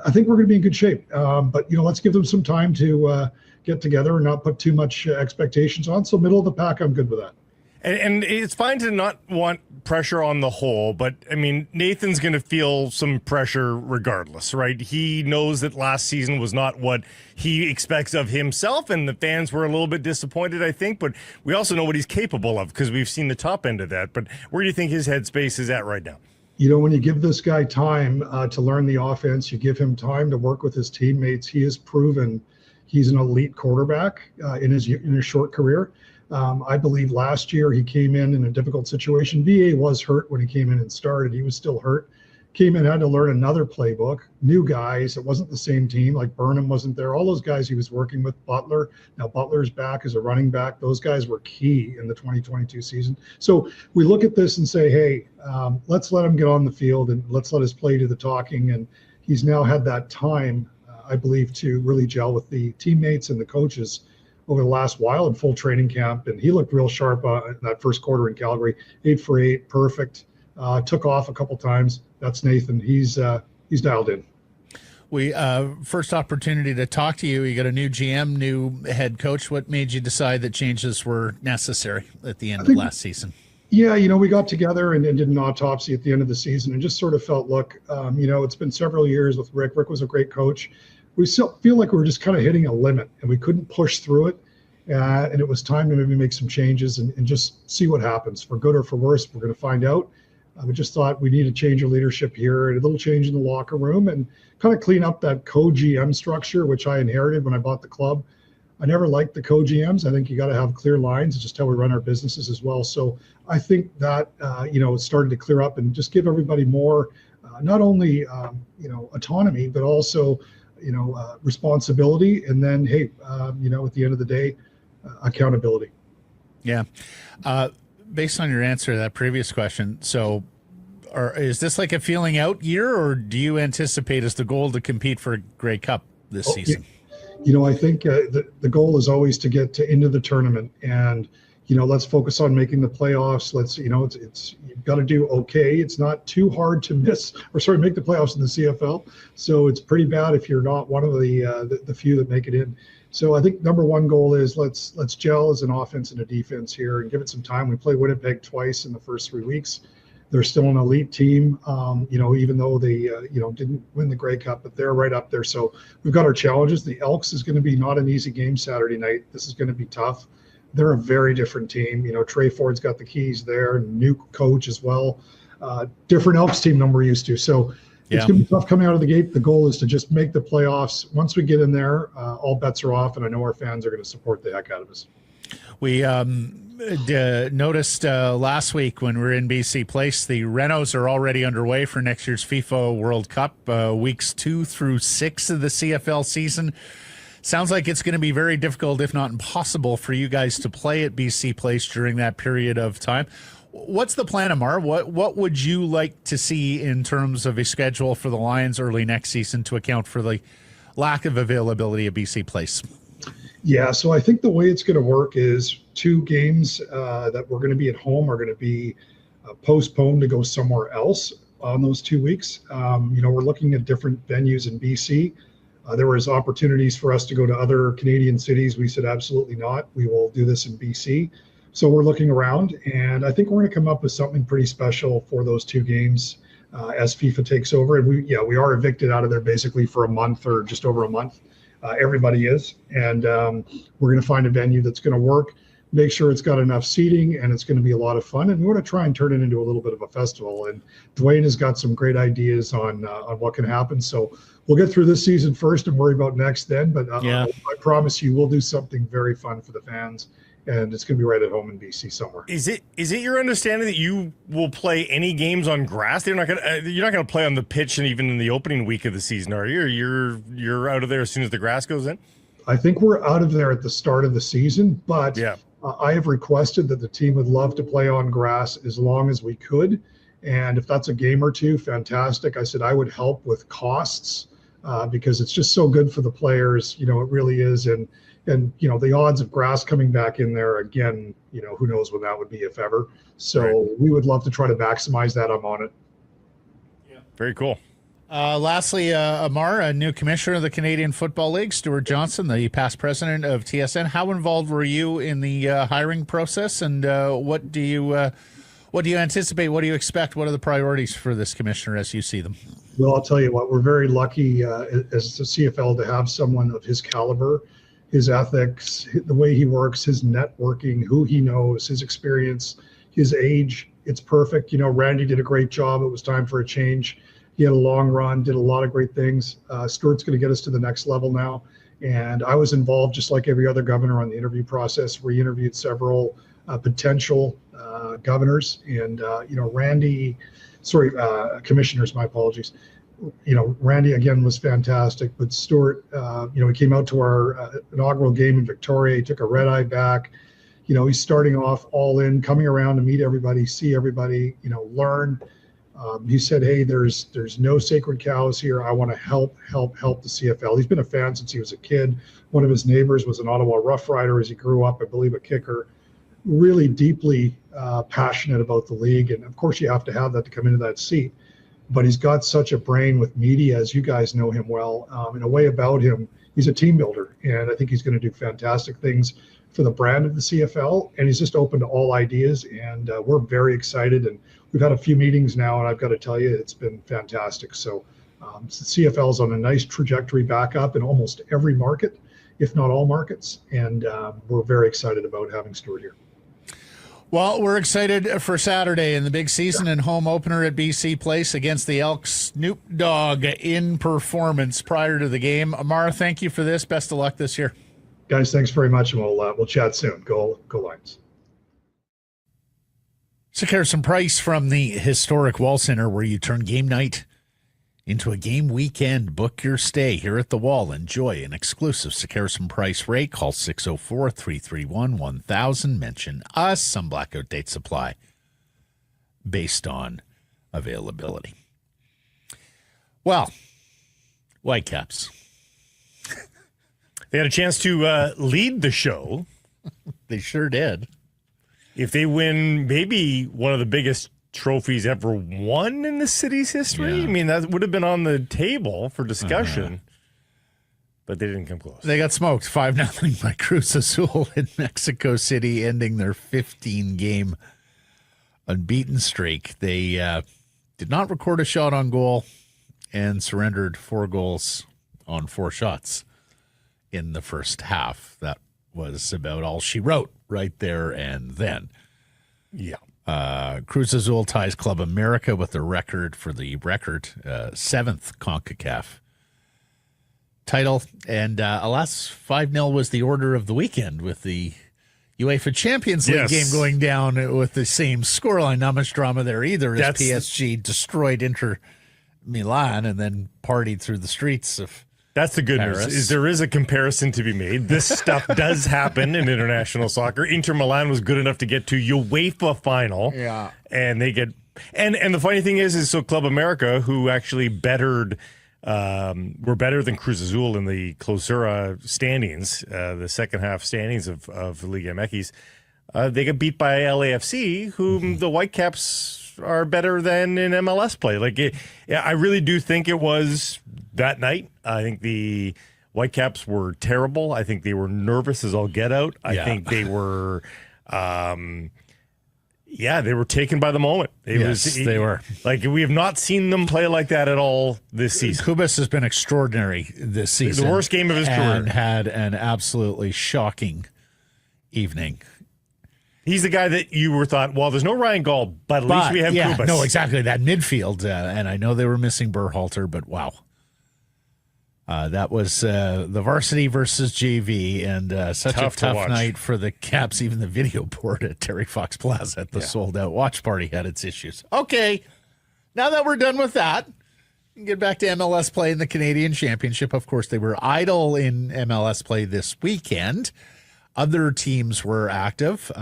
I think we're going to be in good shape. But, let's give them some time to get together and not put too much expectations on. So middle of the pack, I'm good with that. And it's fine to not want pressure on the whole, but I mean, Nathan's going to feel some pressure regardless, right? He knows that last season was not what he expects of himself, and the fans were a little bit disappointed, I think, but we also know what he's capable of because we've seen the top end of that. But where do you think his headspace is at right now? When you give this guy time to learn the offense, you give him time to work with his teammates. He has proven he's an elite quarterback in his short career. I believe last year he came in a difficult situation. VA was hurt when he came in and started. He was still hurt. Came in, had to learn another playbook. New guys. It wasn't the same team. Like Burnham wasn't there. All those guys he was working with. Butler. Now Butler's back as a running back. Those guys were key in the 2022 season. So we look at this and say, hey, let's let him get on the field and let's let us play to the talking. And he's now had that time, I believe, to really gel with the teammates and the coaches over the last while in full training camp. And he looked real sharp in that first quarter in Calgary. 8 for 8, perfect. Took off a couple times. That's Nathan. He's dialed in. We first opportunity to talk to you. You got a new GM, new head coach. What made you decide that changes were necessary at the end of last season? Yeah, we got together and did an autopsy at the end of the season and just sort of felt, look, it's been several years with Rick. Rick was a great coach. We still feel like we were just kind of hitting a limit and we couldn't push through it. And it was time to maybe make some changes and just see what happens. For good or for worse, we're going to find out. We just thought we need a change of leadership here, a little change in the locker room, and kind of clean up that co-GM structure, which I inherited when I bought the club. I never liked the co-GMs. I think you got to have clear lines. It's just how we run our businesses as well. So I think that, it started to clear up and just give everybody more, not only, autonomy, but also, responsibility. And then, hey, at the end of the day, accountability. Yeah. Based on your answer to that previous question, so is this like a feeling out year, or do you anticipate as the goal to compete for a Grey Cup this season? I think the goal is always to get into the tournament. And, let's focus on making the playoffs. Let's, it's you've got to do okay. It's not too hard to make the playoffs in the CFL. So it's pretty bad if you're not one of the few that make it in. So I think number one goal is let's gel as an offense and a defense here and give it some time. We played Winnipeg twice in the first 3 weeks. They're still an elite team, even though they, didn't win the Grey Cup, but they're right up there. So we've got our challenges. The Elks is going to be not an easy game Saturday night. This is going to be tough. They're a very different team. Trey Ford's got the keys there, new coach as well. Different Elks team than we're used to. So it's going to be tough coming out of the gate. The goal is to just make the playoffs. Once we get in there, all bets are off, and I know our fans are going to support the heck out of us. We noticed last week when we were in BC Place, the renos are already underway for next year's FIFA World Cup, weeks 2 through 6 of the CFL season. Sounds like it's going to be very difficult, if not impossible, for you guys to play at BC Place during that period of time. What's the plan, Amar? What would you like to see in terms of a schedule for the Lions early next season to account for the lack of availability at BC Place? Yeah, so I think the way it's going to work is 2 games that we're going to be at home are going to be postponed to go somewhere else on those 2 weeks. We're looking at different venues in BC. There was opportunities for us to go to other Canadian cities. We said, absolutely not. We will do this in BC. So we're looking around, and I think we're going to come up with something pretty special for those 2 games as FIFA takes over. And we are evicted out of there basically for a month or just over a month. Everybody is, and we're going to find a venue that's going to work, make sure it's got enough seating, and it's going to be a lot of fun. And we want to try and turn it into a little bit of a festival. And Dwayne has got some great ideas on what can happen. So we'll get through this season first and worry about next then. But I promise you, we'll do something very fun for the fans. And it's going to be right at home in BC somewhere. Is it your understanding that you will play any games on grass? You're not going to play on the pitch, and even in the opening week of the season, are you? Or you're out of there as soon as the grass goes in? I think we're out of there at the start of the season, but I have requested that the team would love to play on grass as long as we could, and if that's a game or 2, fantastic. I said I would help with costs because it's just so good for the players. It really is, and the odds of grass coming back in there again, who knows when that would be, if ever. So we would love to try to maximize that. I'm on it. Yeah. Very cool. Lastly, Amar, a new commissioner of the Canadian Football League, Stuart Johnson, the past president of TSN. How involved were you in the hiring process, and what do you anticipate? What do you expect? What are the priorities for this commissioner as you see them? Well, I'll tell you what, we're very lucky as the CFL to have someone of his caliber. His ethics, the way he works, his networking, who he knows, his experience, his age, it's perfect. Randy did a great job. It was time for a change. He had a long run, did a lot of great things. Stuart's going to get us to the next level now. And I was involved, just like every other governor, on the interview process. We interviewed several potential governors. And, commissioners, my apologies. Randy, again, was fantastic. But Stuart, he came out to our inaugural game in Victoria. He took a red eye back. He's starting off all in, coming around to meet everybody, see everybody, learn. He said, hey, there's no sacred cows here. I want to help the CFL. He's been a fan since he was a kid. One of his neighbors was an Ottawa Rough Rider as he grew up, I believe a kicker. Really deeply passionate about the league. And, of course, you have to have that to come into that seat. But he's got such a brain with media, as you guys know him well, in a way about him. He's a team builder, and I think he's going to do fantastic things for the brand of the CFL, and he's just open to all ideas, and we're very excited. And we've had a few meetings now, and I've got to tell you, it's been fantastic. So the CFL is on a nice trajectory back up in almost every market, if not all markets, and we're very excited about having Stuart here. Well, we're excited for Saturday and the big season and home opener at BC Place against the Elks. Snoop Dogg in performance prior to the game. Amar, thank you for this. Best of luck this year. Guys, thanks very much, and we'll chat soon. Go Lions. So here's some price from the historic Wall Center, where you turn game night into a game weekend. Book your stay here at the Wall. Enjoy an exclusive Sekerson price rate. Call 604-331-1000. Mention us. Some blackout date supply based on availability. Well, Whitecaps. They had a chance to lead the show. They sure did. if they win maybe one of the biggest trophies ever won in the city's history, Yeah. I mean, that would have been on the table for discussion. But they didn't come close. They got smoked 5-0 by Cruz Azul in Mexico City, ending their 15-game unbeaten streak. They did not record a shot on goal and surrendered 4 goals on 4 shots in the first half. That was about all she wrote right there and then. Yeah. Cruz Azul ties Club America with the record for the 7th CONCACAF title. And alas, 5-0 was the order of the weekend with the UEFA Champions League game going down with the same scoreline. Not much drama there either, as PSG destroyed Inter Milan and then partied through the streets of That's the good news, is there is a comparison to be made. This stuff does happen in international soccer. Inter Milan was good enough to get to UEFA final. Yeah. And they get and the funny thing is so Club America, who actually were better than Cruz Azul in the Clausura standings, the second half standings of Liga MX. They got beat by LAFC, whom the Whitecaps are better than in MLS play. I really do think it was that night. I think the Whitecaps were terrible. I think they were nervous as all get out. I think they were... they were taken by the moment. They were. We have not seen them play like that at all this season. Kubas has been extraordinary this season. The worst game of his career. And had an absolutely shocking evening. He's the guy that you were thought, well, there's no Ryan Gaul, but at least we have Kubas. No, exactly. That midfield, and I know they were missing Berhalter, but wow. That was the varsity versus JV, and such a tough night for the Caps. Even the video board at Terry Fox Plaza at the sold-out watch party had its issues. Okay, now that we're done with that, we can get back to MLS play in the Canadian Championship. Of course, they were idle in MLS play this weekend. Other teams were active.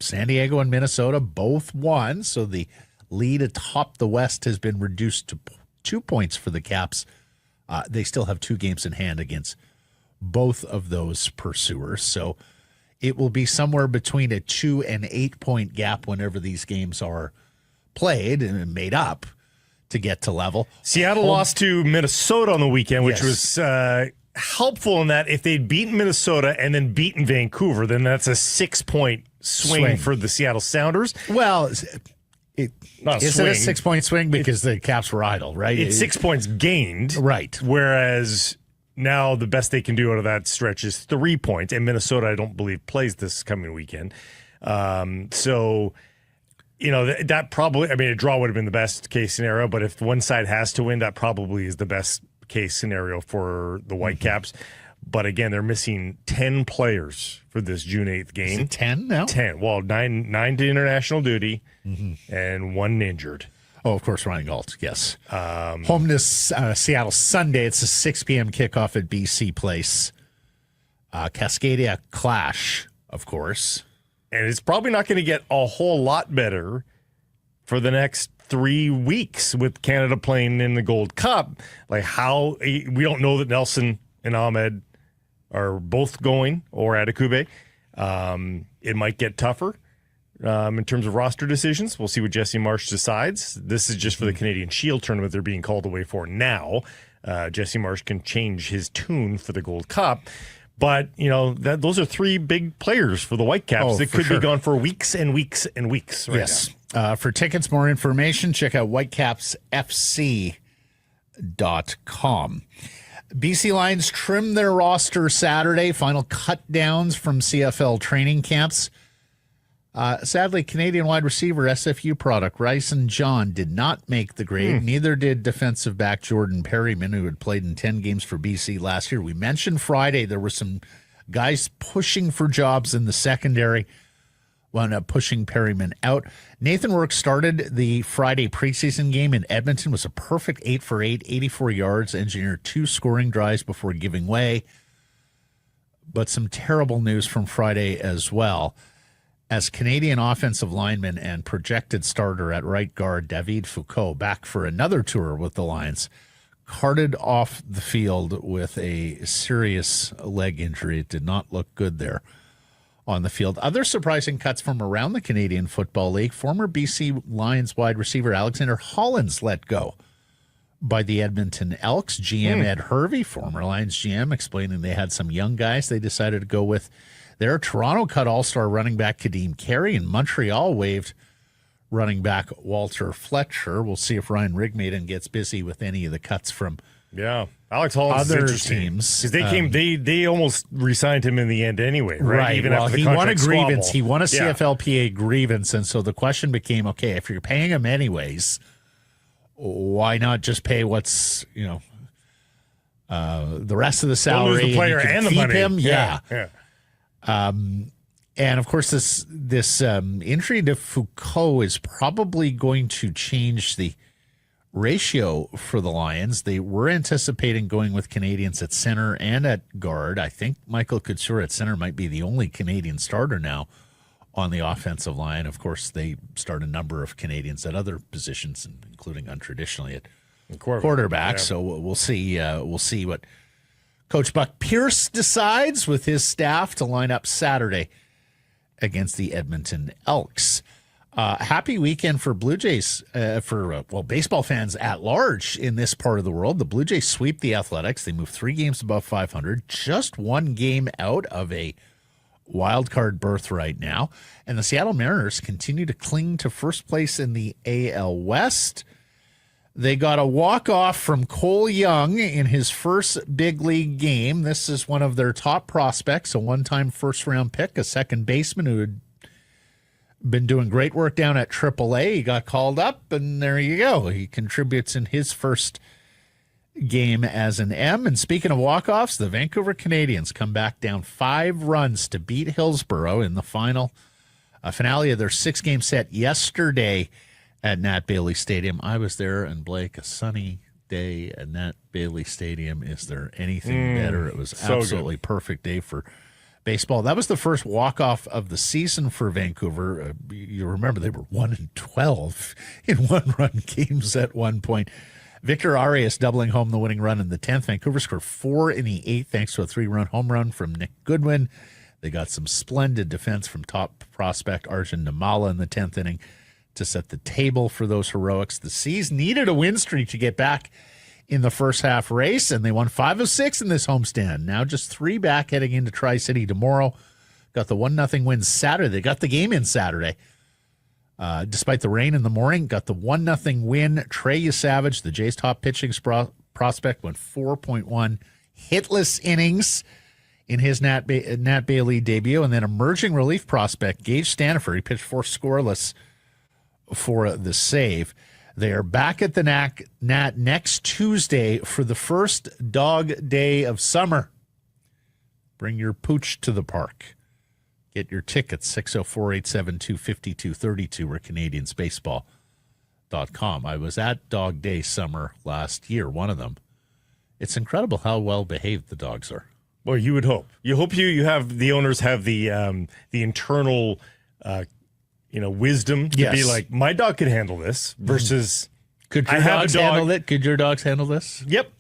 San Diego and Minnesota both won, so the lead atop the West has been reduced to 2 points for the Caps. They still have 2 games in hand against both of those pursuers. So it will be somewhere between a 2 and 8 point gap whenever these games are played and made up to get to level. Seattle lost to Minnesota on the weekend, which was helpful in that if they'd beaten Minnesota and then beaten Vancouver, then that's a 6 point swing for the Seattle Sounders. Well, Is it a 6 point swing because the Caps were idle, right? It's 6 points gained. Right. Whereas now the best they can do out of that stretch is 3 points. And Minnesota, I don't believe, plays this coming weekend. So, that probably, a draw would have been the best case scenario. But if one side has to win, that probably is the best case scenario for the Whitecaps. But again, they're missing 10 players for this June 8th game. Is it 10 now? 10. Well, nine to international duty and 1 injured. Oh, of course, Ryan Gault, yes. Home to Seattle Sunday. It's a 6 p.m. kickoff at BC Place. Cascadia Clash, of course. And it's probably not going to get a whole lot better for the next 3 weeks with Canada playing in the Gold Cup. We don't know that Nelson and Ahmed are both going or Adekube. It might get tougher in terms of roster decisions. We'll see what Jesse Marsh decides. This is just for the Canadian Shield tournament they're being called away for now. Jesse Marsh can change his tune for the Gold Cup. But, those are 3 big players for the Whitecaps that could be gone for weeks and weeks and weeks. Right now. For tickets, more information, check out whitecapsfc.com. BC Lions trimmed their roster Saturday. Final cut downs from CFL training camps. Sadly, Canadian wide receiver SFU product Rice and John did not make the grade. Neither did defensive back Jordan Perryman, who had played in 10 games for BC last year. We mentioned Friday there were some guys pushing for jobs in the secondary. Wound up pushing Perryman out. Nathan Rourke started the Friday preseason game in Edmonton. Was a perfect 8 for 8, 84 yards, engineered 2 scoring drives before giving way. But some terrible news from Friday as well, as Canadian offensive lineman and projected starter at right guard David Foucault, back for another tour with the Lions, carted off the field with a serious leg injury. It did not look good there on the field. Other surprising cuts from around the Canadian Football League. Former BC Lions wide receiver Alexander Hollins let go by the Edmonton Elks. GM Ed Hervey, former Lions GM, explaining they had some young guys they decided to go with there. Toronto cut all-star running back Kadeem Carey, and Montreal waived running back Walter Fletcher. We'll see if Ryan Rigmaiden gets busy with any of the cuts from Alex Hollins other is teams. Because they almost re-signed him in the end anyway, right? Even after the he won a grievance. He won a CFLPA grievance, and so the question became, okay, if you're paying him anyways, why not just pay what's, the rest of the salary? Don't lose the player and the money. Him? Yeah. And of course, this injury to Foucault is probably going to change the ratio for the Lions. They were anticipating going with Canadians at center and at guard. I think Michael Couture at center might be the only Canadian starter now on the offensive line. Of course, they start a number of Canadians at other positions, including untraditionally at quarterback. So we'll see. We'll see what Coach Buck Pierce decides with his staff to line up Saturday against the Edmonton Elks. Happy weekend for Blue Jays, for baseball fans at large in this part of the world. The Blue Jays sweep the Athletics. They move 3 games above 500, just 1 game out of a wild card berth right now. And the Seattle Mariners continue to cling to first place in the AL West. They got a walk-off from Cole Young in his first big league game. This is one of their top prospects, a one-time first-round pick, a second baseman who had been doing great work down at AAA. He got called up, and there you go. He contributes in his first game as an M. And speaking of walk-offs, the Vancouver Canadians come back down 5 runs to beat Hillsborough in the final finale of their 6-game set yesterday at Nat Bailey Stadium. I was there, and Blake, a sunny day at Nat Bailey Stadium. Is there anything better? It was absolutely perfect day for baseball. That was the first walk-off of the season for Vancouver. You remember they were 1-12 in one-run games at one point. Victor Arias doubling home the winning run in the 10th. Vancouver scored 4 in the 8th thanks to a 3-run home run from Nick Goodwin. They got some splendid defense from top prospect Arjun Namala in the 10th inning to set the table for those heroics. The Seas needed a win streak to get back in the first half race, and they won 5 of 6 in this homestand. Now just 3 back heading into Tri-City tomorrow. Got the 1-0 win Saturday. They got the game in Saturday. Despite the rain in the morning, got the 1-0 win. Trey Savage, the Jays' top pitching prospect, went 4.1 hitless innings in his Nat Bailey debut. And then emerging relief prospect Gage Stanifer, he pitched 4 scoreless for the save. They are back at the Nat next Tuesday for the first dog day of summer. Bring your pooch to the park. Get your tickets, 604-872-5232 or CanadiansBaseball.com. I was at Dog Day Summer last year, one of them. It's incredible how well behaved the dogs are. Well, you would hope. You hope you have the owners have the internal wisdom to be like, my dog could handle this versus could your dogs handle it? Could your dogs handle this? Yep.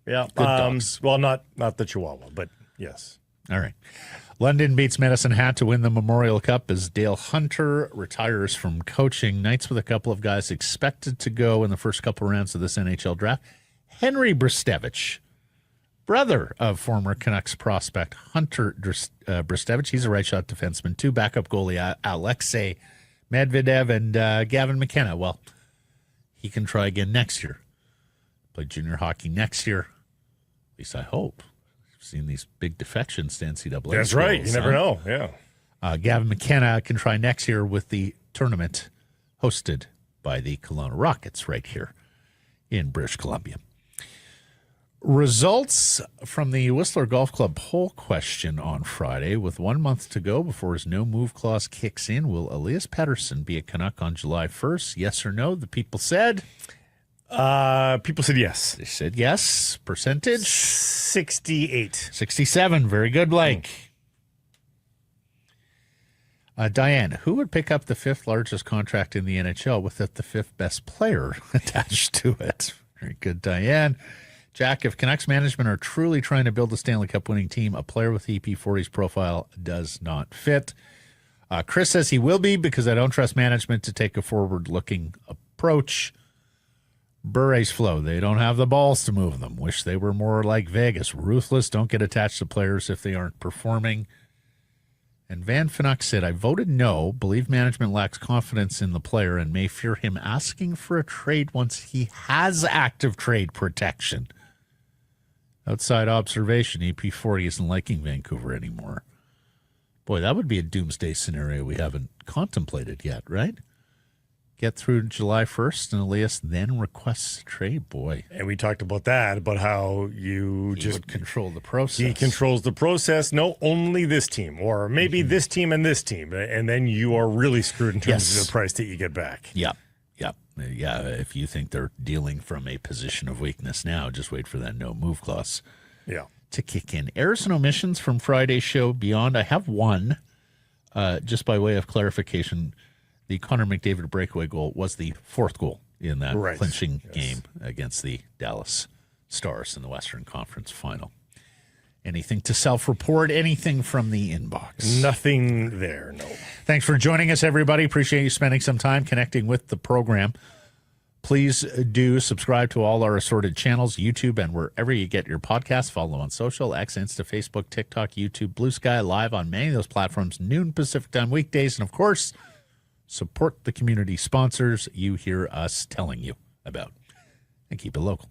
Yeah. Good dogs. Well, not the Chihuahua, but yes. All right. London beats Medicine Hat to win the Memorial Cup as Dale Hunter retires from coaching. Knights with a couple of guys expected to go in the first couple rounds of this NHL draft. Henry Bristevich, brother of former Canucks prospect Hunter Bristevich. He's a right-shot defenseman. 2 backup goalie Alexei Medvedev and Gavin McKenna. Well, he can try again next year. Play junior hockey next year. At least I hope. I've seen these big defections to NCAA. That's schools, right. You never know. Yeah. Gavin McKenna can try next year with the tournament hosted by the Kelowna Rockets right here in British Columbia. Results from the Whistler Golf Club poll question on Friday. With 1 month to go before his no-move clause kicks in, will Elias Pettersson be a Canuck on July 1st? Yes or no? The people said? People said yes. They said yes. Percentage? 68. 67. Very good, Blake. Diane, who would pick up the 5th largest contract in the NHL with the 5th best player attached to it? Very good, Diane. Jack, if Canucks management are truly trying to build a Stanley Cup winning team, a player with EP40's profile does not fit. Chris says he will be because I don't trust management to take a forward-looking approach. Bure's flow. They don't have the balls to move them. Wish they were more like Vegas. Ruthless. Don't get attached to players if they aren't performing. And Van Fnuck said, I voted no. Believe management lacks confidence in the player and may fear him asking for a trade once he has active trade protection. Outside observation, EP40 isn't liking Vancouver anymore. Boy, that would be a doomsday scenario we haven't contemplated yet, right? Get through July 1st, and Elias then requests a trade. Boy. And we talked about that, about how He would control the process. He controls the process. No, only this team, or maybe this team and this team. And then you are really screwed in terms of the price that you get back. Yep. Yeah, if you think they're dealing from a position of weakness now, just wait for that no move clause to kick in. Errors and omissions from Friday's show beyond. I have one, just by way of clarification. The Connor McDavid breakaway goal was the fourth goal in that clinching game against the Dallas Stars in the Western Conference Final. Anything to self-report? Anything from the inbox? Nothing there, no. Thanks for joining us, everybody. Appreciate you spending some time connecting with the program. Please do subscribe to all our assorted channels, YouTube, and wherever you get your podcasts. Follow on social, X, Insta, Facebook, TikTok, YouTube, Blue Sky, live on many of those platforms, noon Pacific time weekdays. And, of course, support the community sponsors you hear us telling you about. And keep it local.